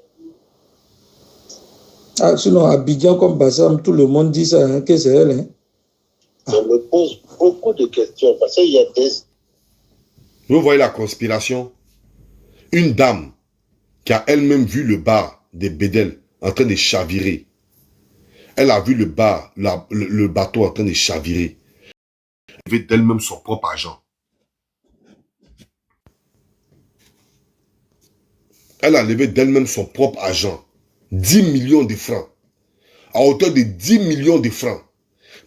Ah, sinon, Abidjan comme Bassam, tout le monde dit ça, hein, que c'est elle. Hein? Je me pose beaucoup de questions parce qu'il y a des... Vous voyez la conspiration? Une dame qui a elle-même vu le bar des Bédel en train de chavirer. Elle a vu le bar, le bateau en train de chavirer. Elle avait d'elle-même son propre argent. Elle a levé d'elle-même son propre argent. 10 millions de francs. À hauteur de 10 millions de francs.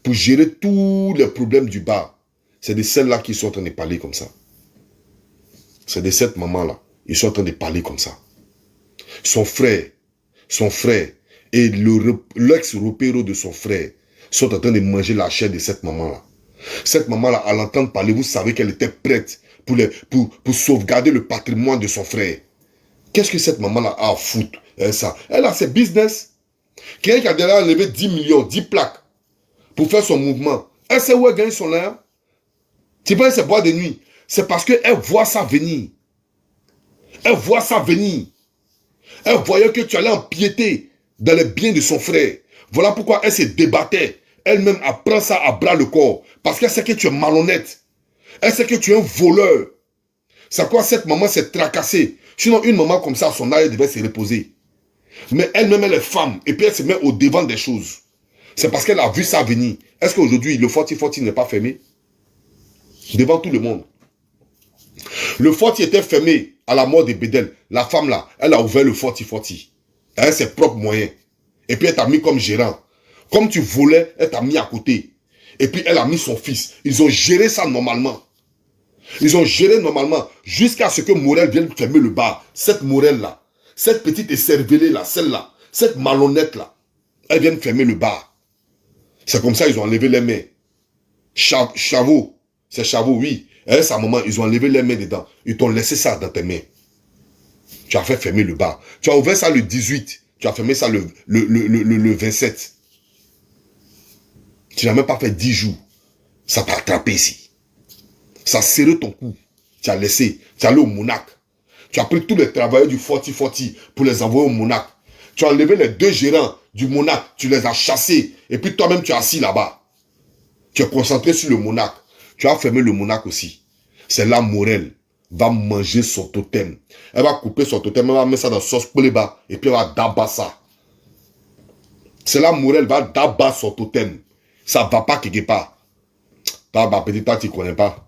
Pour gérer tous les problèmes du bar. C'est de celles-là qui sont en train de parler comme ça. C'est de cette maman-là. Ils sont en train de parler comme ça. Son frère et l'ex-repéro de son frère sont en train de manger la chair de cette maman-là. Cette maman-là, à l'entendre parler, vous savez qu'elle était prête pour sauvegarder le patrimoine de son frère. Qu'est-ce que cette maman-là a à foutre? Elle a ses business. Quelqu'un qui a déjà enlevé 10 millions, 10 plaques pour faire son mouvement. Elle sait où elle gagne son l'air. Tu vois, c'est bois de nuit. C'est parce qu'elle voit ça venir. Elle voit ça venir. Elle voyait que tu allais empiéter dans les biens de son frère. Voilà pourquoi elle se débattait. Elle-même apprend ça à bras le corps. Parce qu'elle sait que tu es malhonnête. Elle sait que tu es un voleur. C'est quoi cette maman s'est tracassée. Sinon, une maman comme ça, son âge devait se reposer. Mais elle-même, elle est femme. Et puis elle se met au devant des choses. C'est parce qu'elle a vu ça venir. Est-ce qu'aujourd'hui, le forti n'est pas fermé? Devant tout le monde. Le forti était fermé à la mort de Bédel. La femme là, elle a ouvert le forti. Elle a ses propres moyens. Et puis elle t'a mis comme gérant. Comme tu volais, elle t'a mis à côté. Et puis elle a mis son fils. Ils ont géré ça normalement. Ils ont géré normalement jusqu'à ce que Morel vienne fermer le bar. Cette Morel là, cette petite écervelée là, celle-là, cette malhonnête là, elle vient fermer le bar. C'est comme ça ils ont enlevé les mains. Chavot, c'est Chavot, oui. Et sa maman, ils ont enlevé les mains dedans. Ils t'ont laissé ça dans tes mains. Tu as fait fermer le bar. Tu as ouvert ça le 18. Tu as fermé ça le 27. Tu n'as même pas fait 10 jours. Ça t'a attrapé ici. Ça a serré ton cou. Tu as laissé. Tu es allé au Monac. Tu as pris tous les travailleurs du Forti pour les envoyer au Monac. Tu as enlevé les 2 gérants du Monac. Tu les as chassés. Et puis toi-même, tu es assis là-bas. Tu es concentré sur le Monac. Tu as fermé le Monac aussi. C'est là Morel va manger son totem. Elle va couper son totem. Elle va mettre ça dans sauce poulet-bas. Et puis elle va d'abat ça. C'est là Morel va d'abat son totem. Ça ne va pas quelque part. Toi, ma petite, toi, tu ne connais pas.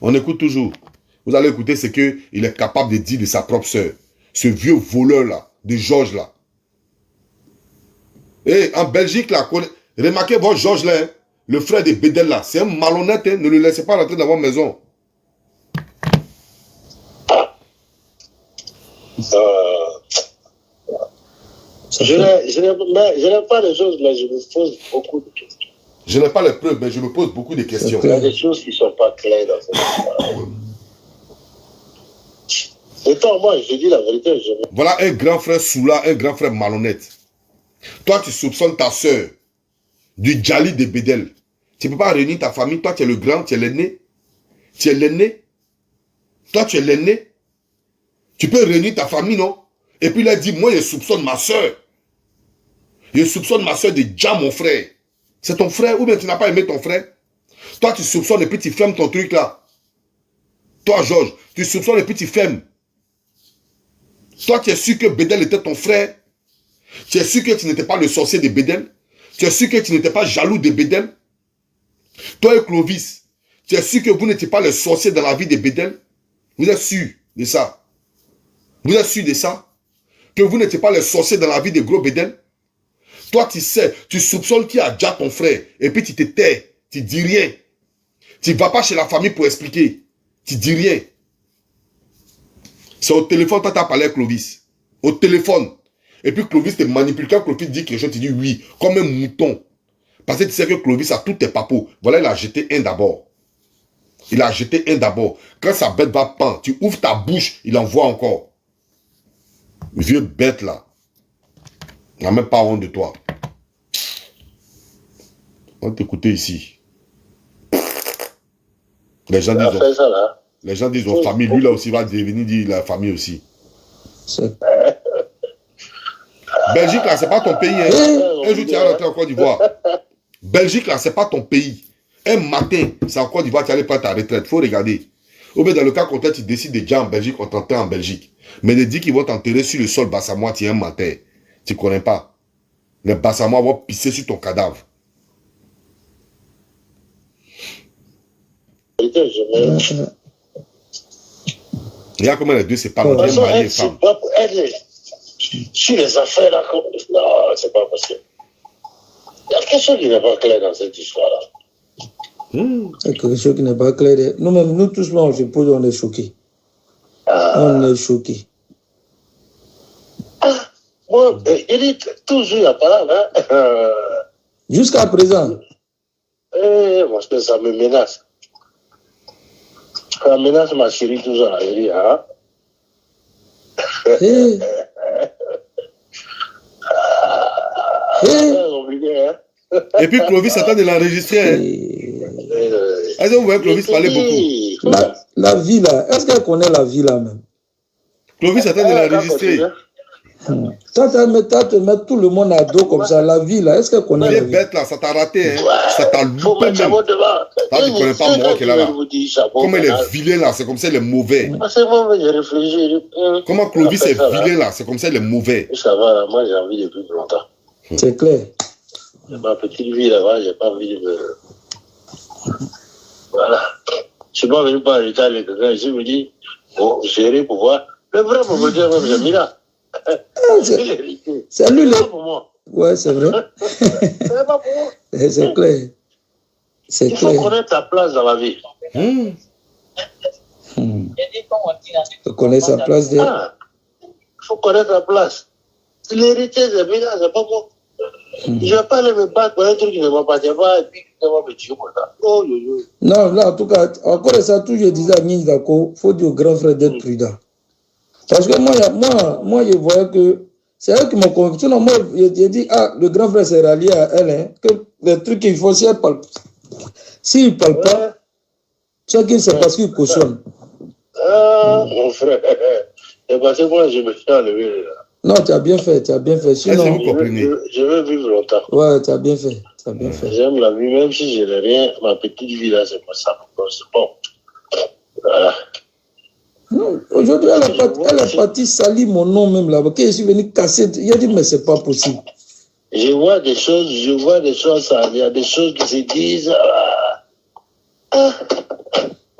On écoute toujours. Vous allez écouter ce qu'il est capable de dire de sa propre soeur. Ce vieux voleur-là, de Georges là. Et en Belgique, là, remarquez votre Georges là, le frère de Bédel là, c'est un malhonnête, hein, ne le laissez pas rentrer dans votre maison. Je n'ai pas les choses, mais je me pose beaucoup de questions. Je n'ai pas les preuves, mais je me pose beaucoup de questions. Il y a des choses qui ne sont pas claires dans cette histoire. Étant moi, je dis la vérité. Voilà un grand frère Soula, un grand frère malhonnête. Toi, tu soupçonnes ta soeur du Djali de Bédel. Tu ne peux pas réunir ta famille. Toi, tu es le grand, tu es l'aîné. Tu es l'aîné. Toi, tu es l'aîné. Tu peux réunir ta famille, non? Et puis il a dit, moi, je soupçonne ma soeur. Je soupçonne ma soeur de Dja, mon frère. C'est ton frère ou bien tu n'as pas aimé ton frère? Toi, tu soupçonnes et puis tu fermes ton truc là. Toi, Georges, tu soupçonnes et puis tu fermes. Toi, tu es sûr que Bédel était ton frère? Tu es sûr que tu n'étais pas le sorcier de Bédel? Tu es sûr que tu n'étais pas jaloux de Bédel? Toi et Clovis, tu es sûr que vous n'étiez pas les sorciers dans la vie de Bédel? Vous êtes sûr de ça? Vous êtes sûr de ça? Que vous n'étiez pas les sorciers dans la vie de gros Bédel? Toi, tu sais, tu soupçonnes qui a déjà ton frère. Et puis tu te tais. Tu dis rien. Tu ne vas pas chez la famille pour expliquer. Tu dis rien. C'est au téléphone, toi, tu as parlé avec Clovis. Au téléphone. Et puis Clovis te manipule. Quand Clovis dit quelque chose, tu dis oui. Comme un mouton. Parce que tu sais que Clovis a tous tes papos. Voilà, il a jeté un d'abord. Il a jeté un d'abord. Quand sa bête va pendre, tu ouvres ta bouche, il envoie encore. Vieux bête là. On n'a même pas honte de toi. On va t'écouter ici. Les gens disent... fait ça là. Les gens disent oh, famille. Lui, là aussi, va devenir dire la famille aussi. Belgique, là, c'est pas ton pays. Hein. Un jour, tu vas rentrer en Côte d'Ivoire. Belgique, là, c'est pas ton pays. Un matin, c'est en Côte d'Ivoire, tu allais prendre ta retraite. Faut regarder. Ou bien dans le cas contraire, tu décides de dire en Belgique, on t'enterre en Belgique. Mais les dit qu'ils vont t'enterrer sur le sol bassamois, tu es un matin. Tu connais pas. Les bassamois vont pisser sur ton cadavre. Il y a comment les deux, c'est pas mari et femme. Sur les affaires là, non, c'est pas possible. Il y a quelque chose qui n'est pas clair dans cette histoire-là. Il y a quelque chose qui n'est pas clair. Nous-mêmes, nous tous, là, on se pose, on est choqués. On est choqués. Moi, il dit toujours, il n'y a pas là. Hein? Jusqu'à présent. Parce que ça me menace. Ça menace ma chérie toujours. Il dit, hein? Et puis Clovis attend de l'enregistrer. Hein? Est-ce que vous voyez Clovis parler beaucoup? La vie là, est-ce qu'elle connaît la vie là même? Clovis attend de l'enregistrer. Toi, tu mets tout le monde à dos comme ça, la vie là, est-ce qu'elle connaît la vie? Bête là, ça t'a raté, hein? Ça t'a loupé même. Toi, tu ne connais pas moi qui est là. Comment il est vilain là, c'est comme ça il est mauvais. Comment Clovis est vilain là, c'est comme ça il est mauvais. Ça va, moi j'ai envie depuis longtemps. C'est clair. Ma petite vie là-bas, j'ai pas envie de me... Voilà. Je suis pas venu par l'état de quelqu'un, je me dis, bon, j'irai pour voir. Le vrai propriétaire même, j'ai mis là. C'est lui, là. C'est pas pour moi. Ouais, c'est vrai. C'est pas pour moi. C'est clair. C'est clair. Il faut connaître ta place dans la vie. Tu connais sa place déjà. Il faut connaître ta place. L'héritier, c'est bien, c'est pas moi. Je ne vais pas aller me battre pour un truc qui ne m'appartient pas et puis qui va me tuer pour ça. Oh, non, là, en tout cas, encore ça, tout je disais à Nini Dako, il faut dire au grand frère d'être prudent. Parce que moi, je voyais que c'est elle qui m'a convaincu. Sinon, moi, j'ai dit, le grand frère s'est rallié à elle, hein, que les trucs qu'il faut, si elle parle, s'il ne parle pas, chacun sait parce qu'il cautionne. Mon frère, c'est parce que moi, je me suis enlevé là. Non, tu as bien fait, tu as bien fait. Sinon, je veux vivre longtemps. Ouais, tu as bien fait. J'aime la vie, même si je n'ai rien. Ma petite vie là, c'est pas ça. C'est bon. Voilà. Aujourd'hui, elle est partie salir mon nom même là. Je suis venu casser. Il a dit, mais c'est pas possible. Je vois des choses, il y a des choses qui se disent.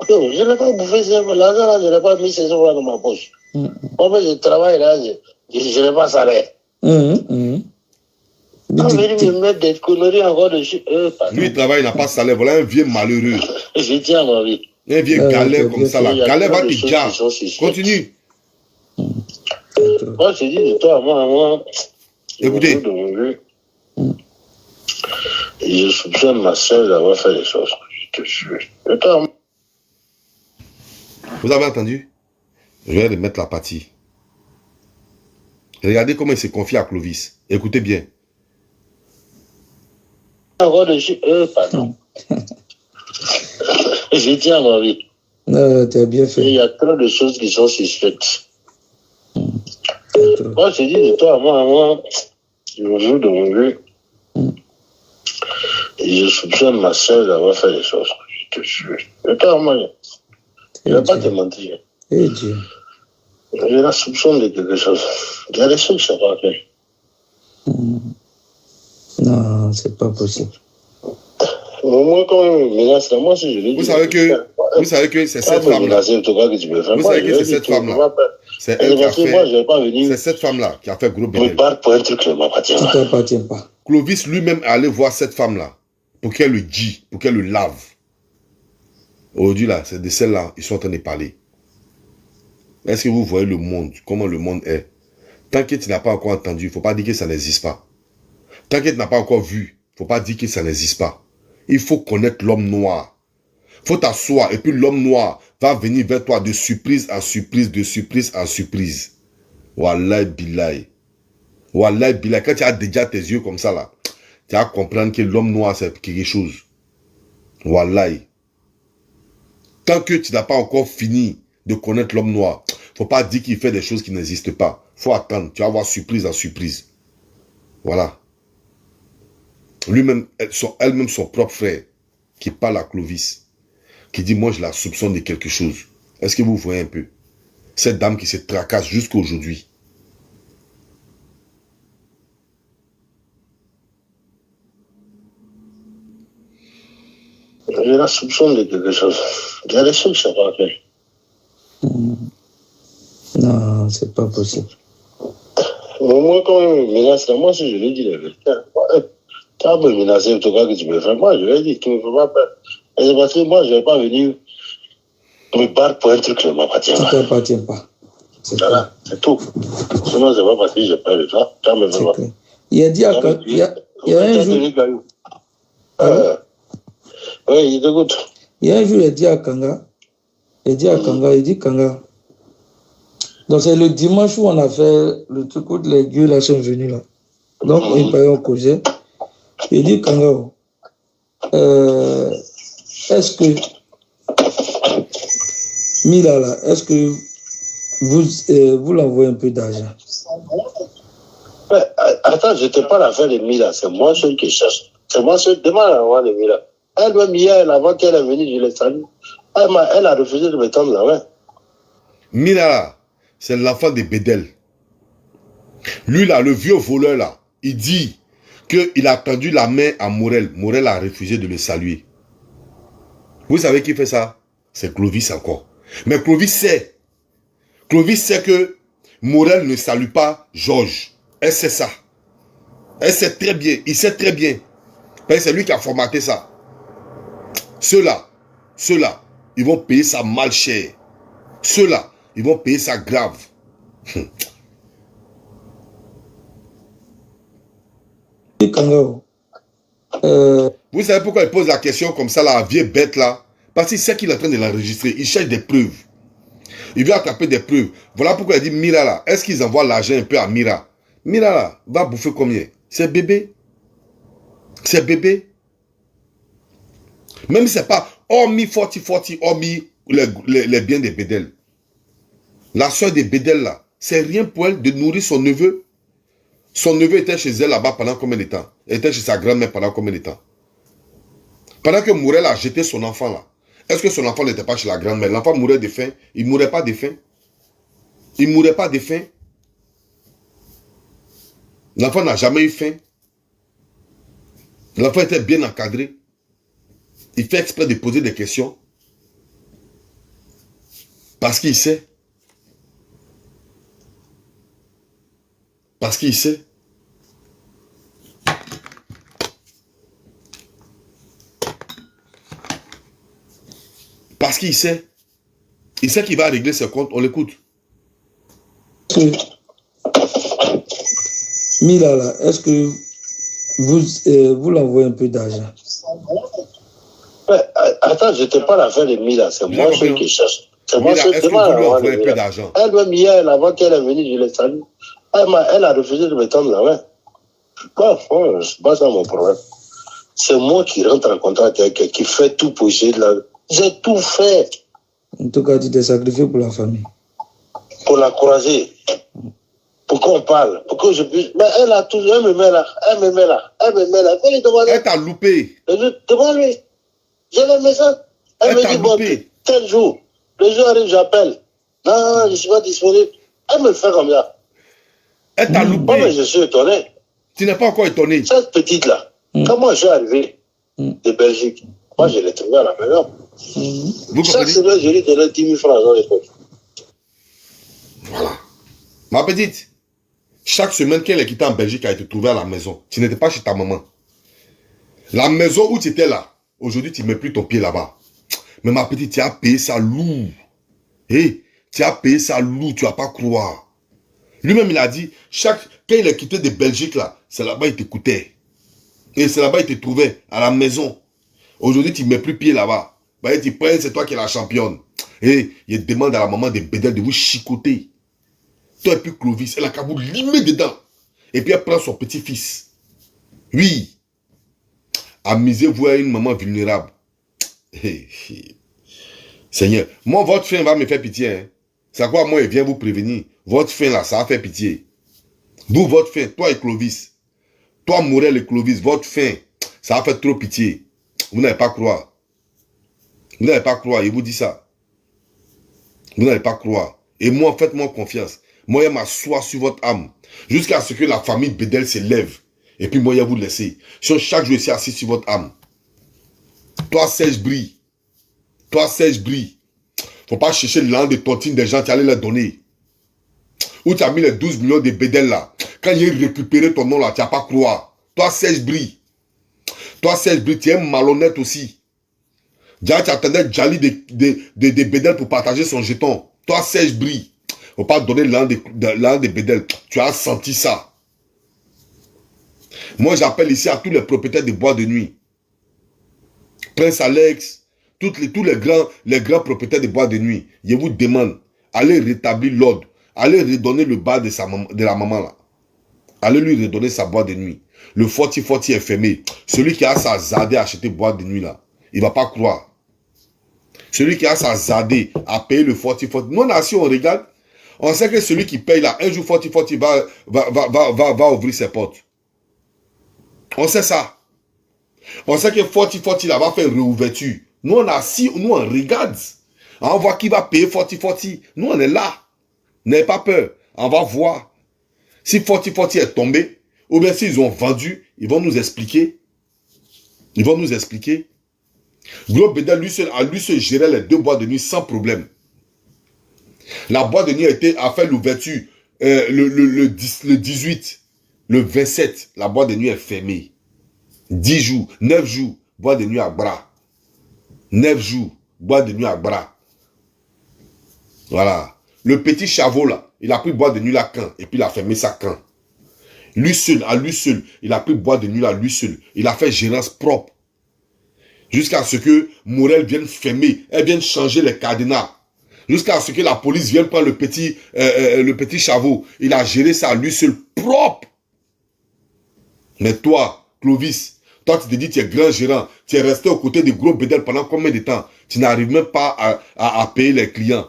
Je n'ai pas bouffé l'argent là, je n'ai pas mis ces euros dans ma poche. Moi, je travaille là, je n'ai pas salaire. On vient me mettre des conneries encore dessus. Lui, il travaille, il n'a pas salaire. Voilà un vieux malheureux. Je tiens à ma vie. Un vieux galet comme ça là. Galet va te dire. Continue. Moi, je dis de toi à moi. Écoutez. Je soupçonne ma soeur d'avoir fait des choses. Je te jure. Vous avez entendu? Je vais remettre la partie. Regardez comment il se confie à Clovis. Écoutez bien. Pardon. Je tiens à ma vie. Tu as bien fait. Il y a trop de choses qui sont suspectes. Moi, je dis de toi à moi, je joue de mon vue. Et je soupçonne ma soeur d'avoir fait des choses. Je te jure. De toi à moi, je ne vais pas te mentir. Eh Dieu. J'ai la soupçon de quelque chose. Il y a des choses que ça va faire. Non, c'est pas possible. Moi, quand même, menace, moi, si je l'ai dit. Vous savez que c'est cette femme-là. Vous savez que c'est cette femme-là. C'est elle qui a fait. C'est cette femme-là qui a fait gros bénéfice. Pour un truc qui ne m'appartient pas. Ça ne t'appartient pas. Clovis lui-même est allé voir cette femme-là pour qu'elle le dise, pour qu'elle le lave. Aujourd'hui, là, c'est de celle-là, ils sont en train de parler. Est-ce que vous voyez le monde, comment le monde est? Tant que tu n'as pas encore entendu, il ne faut pas dire que ça n'existe pas. Tant que tu n'as pas encore vu, il ne faut pas dire que ça n'existe pas. Il faut connaître l'homme noir. Il faut t'asseoir et puis l'homme noir va venir vers toi de surprise en surprise, de surprise en surprise. Wallahi billahi. Wallahi billahi. Quand tu as déjà tes yeux comme ça là, tu vas comprendre que l'homme noir c'est quelque chose. Wallahi. Tant que tu n'as pas encore fini de connaître l'homme noir, il ne faut pas dire qu'il fait des choses qui n'existent pas. Il faut attendre. Tu vas avoir surprise en surprise. Voilà. Lui-même, elle-même son propre frère, qui parle à Clovis, qui dit, moi je la soupçonne de quelque chose. Est-ce que vous voyez un peu? Cette dame qui se tracasse jusqu'à aujourd'hui. Je la soupçonne de quelque chose. Il y a des choses que je ne sais pas faire. Non, c'est pas possible. Moi, quand même, menace, moi, si je lui dis la vérité, tu as me menacé, en tout cas, que tu me fais, moi, je lui ai dit, tu ne me fais pas peur. Et c'est parce que moi, je ne vais pas venir me battre pour un truc qui ne m'appartient pas. Ça ne t'appartient pas. Voilà, c'est tout. Sinon, c'est pas parce que j'ai peur de ça. Tu me fais pas. Il a dit à il y a un jour. Oui, il t'écoute. Il y a un jour, il a dit à Kanga, il dit Kanga. Donc c'est le dimanche où on a fait le truc où les gueux là sont venus là. Donc on parlait au causait. Il dit Kanga, est-ce que Mila là, est-ce que vous l'envoyez un peu d'argent? Attends, je ne t'ai pas l'affaire de Mila, c'est moi seul qui cherche. C'est moi seul, demande à l'envoi de Mila. Elle-même hier, avant qu'elle est venue, je l'ai salue. Elle a refusé de me tendre la main. Mila, c'est l'enfant de Bédel. Lui là, le vieux voleur là, il dit qu'il a tendu la main à Morel. Morel a refusé de le saluer. Vous savez qui fait ça? C'est Clovis encore. Mais Clovis sait que Morel ne salue pas Georges. Elle sait ça. Elle sait très bien. Il sait très bien. C'est lui qui a formaté ça. Ceux-là, ils vont payer ça mal cher. Ceux-là, ils vont payer ça grave. Vous savez pourquoi il pose la question comme ça, la vieille bête là? Parce qu'il sait qu'il est en train de l'enregistrer. Il cherche des preuves. Il veut attraper des preuves. Voilà pourquoi il dit Mira là. Est-ce qu'ils envoient l'argent un peu à Mira? Mira là, va bouffer combien? C'est bébé. C'est bébé. Même si c'est pas hormis 40-40, hormis les biens des Bédel. La soeur des Bédel là, c'est rien pour elle de nourrir son neveu. Son neveu était chez elle là-bas pendant combien de temps? Elle était chez sa grand-mère pendant combien de temps? Pendant que Morel a jeté son enfant là, est-ce que son enfant n'était pas chez la grand-mère? L'enfant mourait de faim. Il ne mourait pas de faim. Il ne mourait pas de faim. L'enfant n'a jamais eu faim. L'enfant était bien encadré. Il fait exprès de poser des questions. Parce qu'il sait. Parce qu'il sait. Parce qu'il sait. Il sait qu'il va régler ses comptes. On l'écoute. Mila, là, est-ce que vous l'envoyez un peu d'argent? Attends, je ne t'ai pas l'affaire de Mila. C'est moi seul qui cherche. C'est moi seul qui demande à l'envoi de Mila. Elle-même hier, avant qu'elle est venue, je l'ai salue. Elle a refusé de me tendre la main. Bon, c'est pas ça mon problème. C'est moi qui rentre en contact avec elle, qui fait tout pour essayer de la... J'ai tout fait. En tout cas, tu t'es sacrifié pour la famille. Pour l'encourager. Pour qu'on parle. Pour que je puisse... Mais elle a tout... Elle me met là. Elle t'a loupé. Demande-lui. J'ai le message. Elle me dit, bon, tel jour. Le jour arrive, j'appelle. Non, je ne suis pas disponible. Elle me fait comme ça. Elle t'a loupé. Moi, mais je suis étonné. Tu n'es pas encore étonné. Cette petite-là, comment je suis arrivé de Belgique? Moi, je l'ai trouvée à la maison. Chaque semaine, je lui donnais 10 000 francs dans les poches. Voilà. Ma petite, chaque semaine qu'elle est quittée en Belgique, elle a été trouvée à la maison. Tu n'étais pas chez ta maman. La maison où tu étais là, aujourd'hui, tu ne mets plus ton pied là-bas. Mais ma petite, tu as payé ça lourd. Hey, tu as payé ça lourd, tu ne vas pas croire. Lui-même, il a dit, quand il est quitté de Belgique là, c'est là-bas il t'écoutait. Et c'est là-bas il te trouvait, à la maison. Aujourd'hui, tu ne mets plus pied là-bas. Bah, tu prends, c'est toi qui es la championne. Et il demande à la maman de Bédel de vous chicoter. Toi et puis Clovis, elle a qu'à vous limer dedans. Et puis elle prend son petit-fils. Oui. Amusez-vous à une maman vulnérable. Seigneur, moi, votre fin va me faire pitié. Hein. C'est à quoi moi, il vient vous prévenir. Votre fin là, ça va faire pitié. Vous, votre fin, toi et Clovis. Toi, Morel et Clovis, votre fin, ça va faire trop pitié. Vous n'allez pas croire. Vous n'allez pas croire, il vous dit ça. Vous n'allez pas croire. Et moi, faites-moi confiance. Moi, je m'assois sur votre âme. Jusqu'à ce que la famille Bédel se lève. Et puis moi, je vais vous laisser. Sur chaque jour, ici, assis sur votre âme. Toi, Serge Brie. Toi, Serge Brie. Faut pas chercher l'an de tontine des gens qui allaient leur donner. Où tu as mis les 12 millions de Bédel là. Quand j'ai récupéré ton nom là, tu n'as pas croire. Toi, Serge Brie. Toi, Serge Brie, tu es malhonnête aussi. Déjà, tu attendais Djali de Bédel pour partager son jeton. Toi, Serge Brie. Faut pas donner l'an de Bédel. Tu as senti ça. Moi, j'appelle ici à tous les propriétaires de bois de nuit. Prince Alex, tous les grands propriétaires de bois de nuit. Je vous demande, allez rétablir l'ordre. Allez redonner le bas de la maman là. Allez lui redonner sa boîte de nuit. Le 40-40 est fermé. Celui qui a sa zadé à acheter boîte de nuit là, il ne va pas croire. Celui qui a sa zadé à payer le 40-40. Nous, on regarde. On sait que celui qui paye là, un jour 40-40 va ouvrir ses portes. On sait ça. On sait que 40-40 là va faire réouverture. Nous, on est assis, nous, on regarde. On voit qui va payer 40-40. Nous, on est là. N'ayez pas peur. On va voir. Si 40-40 est tombé, ou bien s'ils ont vendu, ils vont nous expliquer. Ils vont nous expliquer. Gros Bédel, lui seul gérait les 2 boîtes de nuit sans problème. La boîte de nuit a fait l'ouverture le 18. Le 27, la boîte de nuit est fermée. 10 jours, 9 jours, boîte de nuit à bras. 9 jours, boîte de nuit à bras. Voilà. Le petit Chavot là, il a pris boîte de nuit là quand, et puis il a fermé sa camp. Lui seul, à lui seul, il a pris boîte de nuit là, lui seul. Il a fait gérance propre. Jusqu'à ce que Morel vienne fermer, elle vienne changer les cadenas. Jusqu'à ce que la police vienne prendre le petit Chavot. Il a géré ça à lui seul, propre. Mais toi, Clovis, toi tu te dis tu es grand gérant, tu es resté aux côtés de Gros Bédel pendant combien de temps? Tu n'arrives même pas à payer les clients.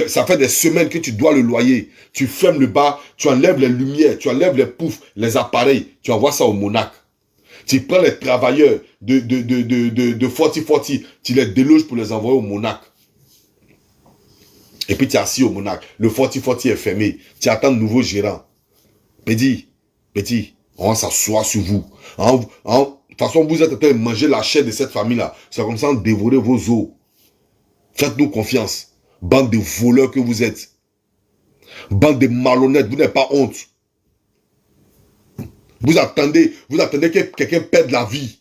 Ça fait des semaines que tu dois le loyer. Tu fermes le bar, tu enlèves les lumières, tu enlèves les poufs, les appareils, tu envoies ça au Monac. Tu prends les travailleurs de 40-40, tu les déloges pour les envoyer au Monac. Et puis tu es assis au Monac. Le 40-40 est fermé. Tu attends de nouveaux gérants. Petit, on va s'asseoir sur vous. De toute façon, vous êtes en train de manger la chair de cette famille-là. C'est comme ça, on dévorer vos os. Faites-nous confiance. Bande de voleurs que vous êtes. Bande de malhonnêtes, vous n'avez pas honte. Vous attendez que quelqu'un perde la vie.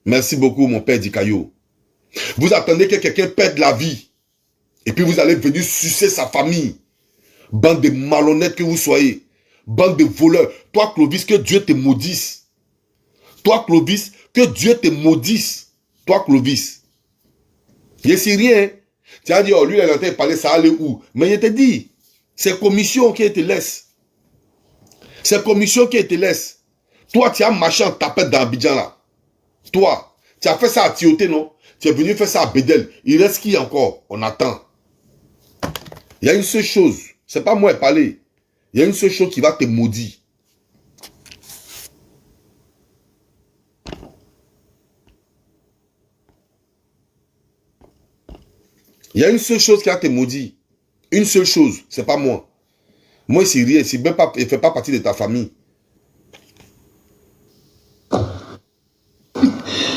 Merci beaucoup, mon père Dikayo. Vous attendez que quelqu'un perde la vie. Et puis vous allez venir sucer sa famille. Bande de malhonnêtes que vous soyez. Bande de voleurs. Toi, Clovis, que Dieu te maudisse. Toi, Clovis, que Dieu te maudisse. Toi, Clovis. Je ne sais rien. Tu as dit, oh, lui, il est en train de parler, ça allait où? Mais je te dis, c'est commission qui te laisse. C'est commission qui te laisse. Toi, tu as marché en tapette dans Abidjan, là. Toi, tu as fait ça à Tioté, non? Tu es venu faire ça à Bédel. Il reste qui encore? On attend. Il y a une seule chose. C'est pas moi qui parler. Il y a une seule chose qui va te maudire. Il y a une seule chose qui va te maudire. Une seule chose. C'est pas moi. Moi, c'est rien. Il ne fait pas partie de ta famille.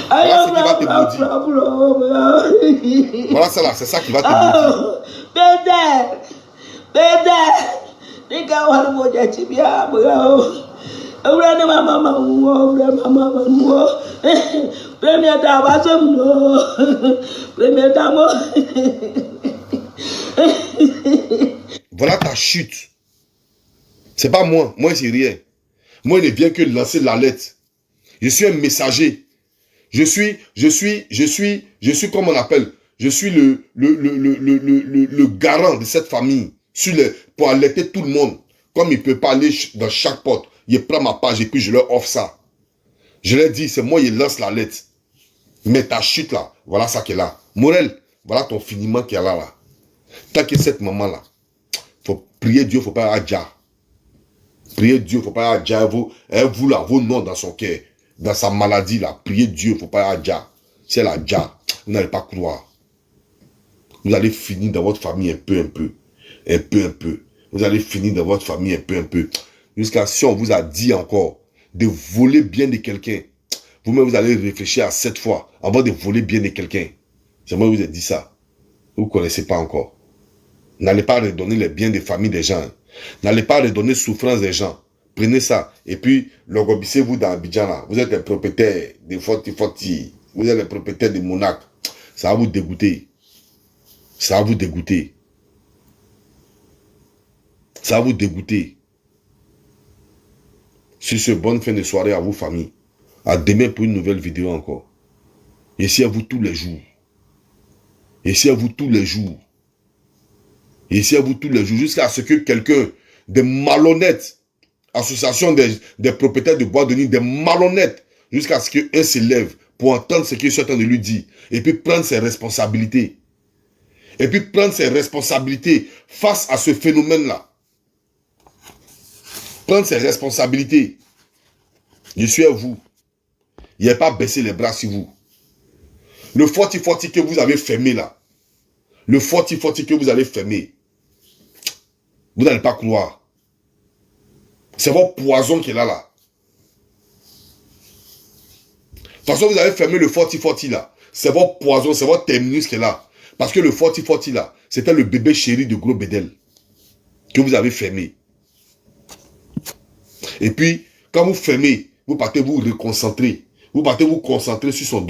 Voilà ce qui va te maudire. Voilà ça là. C'est ça qui va te maudire. Voilà ta chute. C'est pas moi. Moi, c'est rien. Moi, il ne vient que lancer la lettre. Je suis un messager. Je suis comme on appelle. Je suis le garant de cette famille. Pour alerter tout le monde. Comme il ne peut pas aller dans chaque porte. Il prend ma page et puis je leur offre ça. Je l'ai dit, c'est moi qui lance la lettre. Mais ta chute là, voilà ça qui est là. Morel, voilà ton finiment qui est là. Tant que cette maman-là, faut prier Dieu, faut pas adja. Priez Dieu, faut pas adja. Vous là, vos noms dans son cœur, dans sa maladie là, priez Dieu, faut pas adja. Si elle adja, vous n'allez pas croire. Vous allez finir dans votre famille un peu. Vous allez finir dans votre famille un peu. Jusqu'à si on vous a dit encore de voler bien de quelqu'un, vous-même vous allez réfléchir à 7 fois avant de voler bien de quelqu'un. C'est moi qui vous ai dit ça. Vous ne connaissez pas encore. N'allez pas redonner les biens des familles des gens. N'allez pas redonner souffrance des gens. Prenez ça. Et puis, logobissez-vous dans Abidjan là. Vous êtes les propriétaires de Forti. Vous êtes les propriétaires de Monac. Ça va vous dégoûter. Ça va vous dégoûter. Ça va vous dégoûter. Sur ce, bonne fin de soirée à vous, famille. À demain pour une nouvelle vidéo encore. Ici à vous tous les jours. Ici à vous tous les jours. Ici à vous tous les jours. Jusqu'à ce que quelqu'un, des malhonnêtes, association des propriétaires de bois de nuit, des malhonnêtes, jusqu'à ce qu'un se lève pour entendre ce qu'il est en train de lui dire. Et puis prendre ses responsabilités. Et puis prendre ses responsabilités face à ce phénomène-là. Prendre ses responsabilités. Je suis à vous. Il n'y a pas baissé les bras sur vous. Le forti que vous avez fermé là. Le forti que vous avez fermé. Vous n'allez pas croire. C'est votre poison qui est là. De toute façon, vous avez fermé le forti là. C'est votre poison, c'est votre terminus qui est là. Parce que le forti là, c'était le bébé chéri de Gros Bédel. Que vous avez fermé. Et puis, quand vous fermez, vous partez vous reconcentrer. Vous partez vous concentrer sur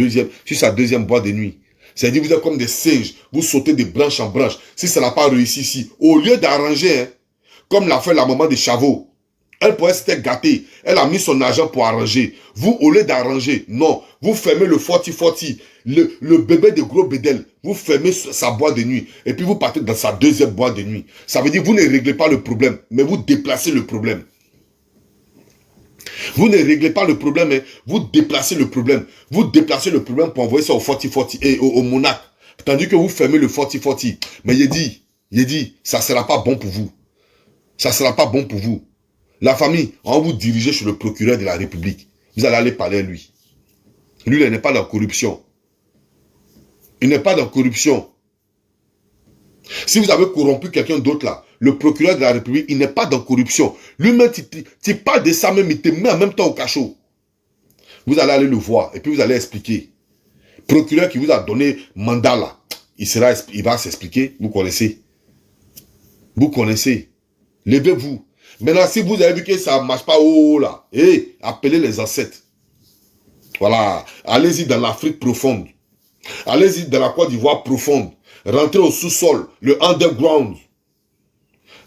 sa deuxième boîte de nuit. C'est-à-dire vous êtes comme des singes. Vous sautez de branche en branche. Si ça n'a pas réussi ici, au lieu d'arranger, comme l'a fait la maman de Chavot, elle pourrait s'être gâtée. Elle a mis son argent pour arranger. Vous, au lieu d'arranger, non. Vous fermez le forti. Le bébé de Gros Bédel. Vous fermez sa boîte de nuit. Et puis vous partez dans sa deuxième boîte de nuit. Ça veut dire que vous ne réglez pas le problème. Mais vous déplacez le problème. Vous ne réglez pas le problème, mais vous déplacez le problème. Vous déplacez le problème pour envoyer ça au forti et au Monac. Tandis que vous fermez le forti. Mais il dit, ça ne sera pas bon pour vous. Ça ne sera pas bon pour vous. La famille, on va vous diriger chez le procureur de la République. Vous allez aller parler à lui. Lui, il n'est pas dans la corruption. Il n'est pas dans la corruption. Si vous avez corrompu quelqu'un d'autre là, le procureur de la République, il n'est pas dans la corruption. Lui-même, tu parles de ça même, il te met en même temps au cachot. Vous allez aller le voir et puis vous allez expliquer. Procureur qui vous a donné mandat là, il va s'expliquer. Vous connaissez. Vous connaissez. Levez-vous. Maintenant, si vous avez vu que ça ne marche pas, là, appelez les ancêtres. Voilà. Allez-y dans l'Afrique profonde. Allez-y dans la Côte d'Ivoire profonde. Rentrez au sous-sol, le underground.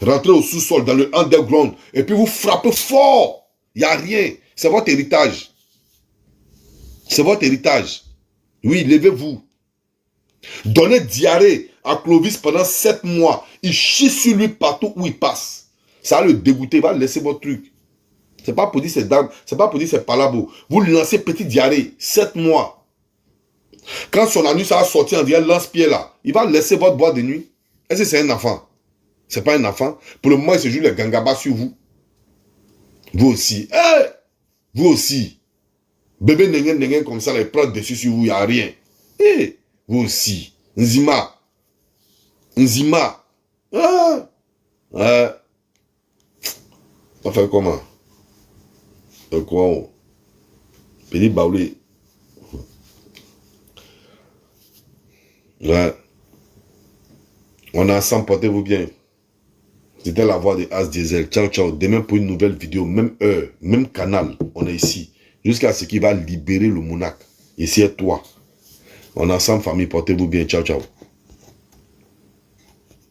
Rentrez au sous-sol, dans le underground. Et puis vous frappez fort. Il n'y a rien. C'est votre héritage. C'est votre héritage. Oui, levez-vous. Donnez diarrhée à Clovis pendant 7 mois. Il chie sur lui partout où il passe. Ça va le dégoûter. Il va laisser votre truc. C'est pas pour dire c'est dingue. C'est pas pour dire c'est palabo. Vous lancez petit diarrhée. 7 mois. Quand son anus va sortir en direct lance-pied là, il va laisser votre boîte de nuit. Est-ce que c'est un enfant? C'est pas un enfant. Pour le moment, il se joue les gangabas sur vous. Vous aussi. Vous aussi. Bébé nengen comme ça, les prend dessus sur vous, il n'y a rien. Vous aussi. Nzima. On va faire comment? Quoi? Petit baoulé. Ouais. On est ensemble, portez-vous bien. C'était la voix de As Diesel. Ciao, ciao. Demain pour une nouvelle vidéo, même heure, même canal. On est ici. Jusqu'à ce qu'il va libérer le Monac. Ici est toi. On est ensemble, famille. Portez-vous bien. Ciao, ciao.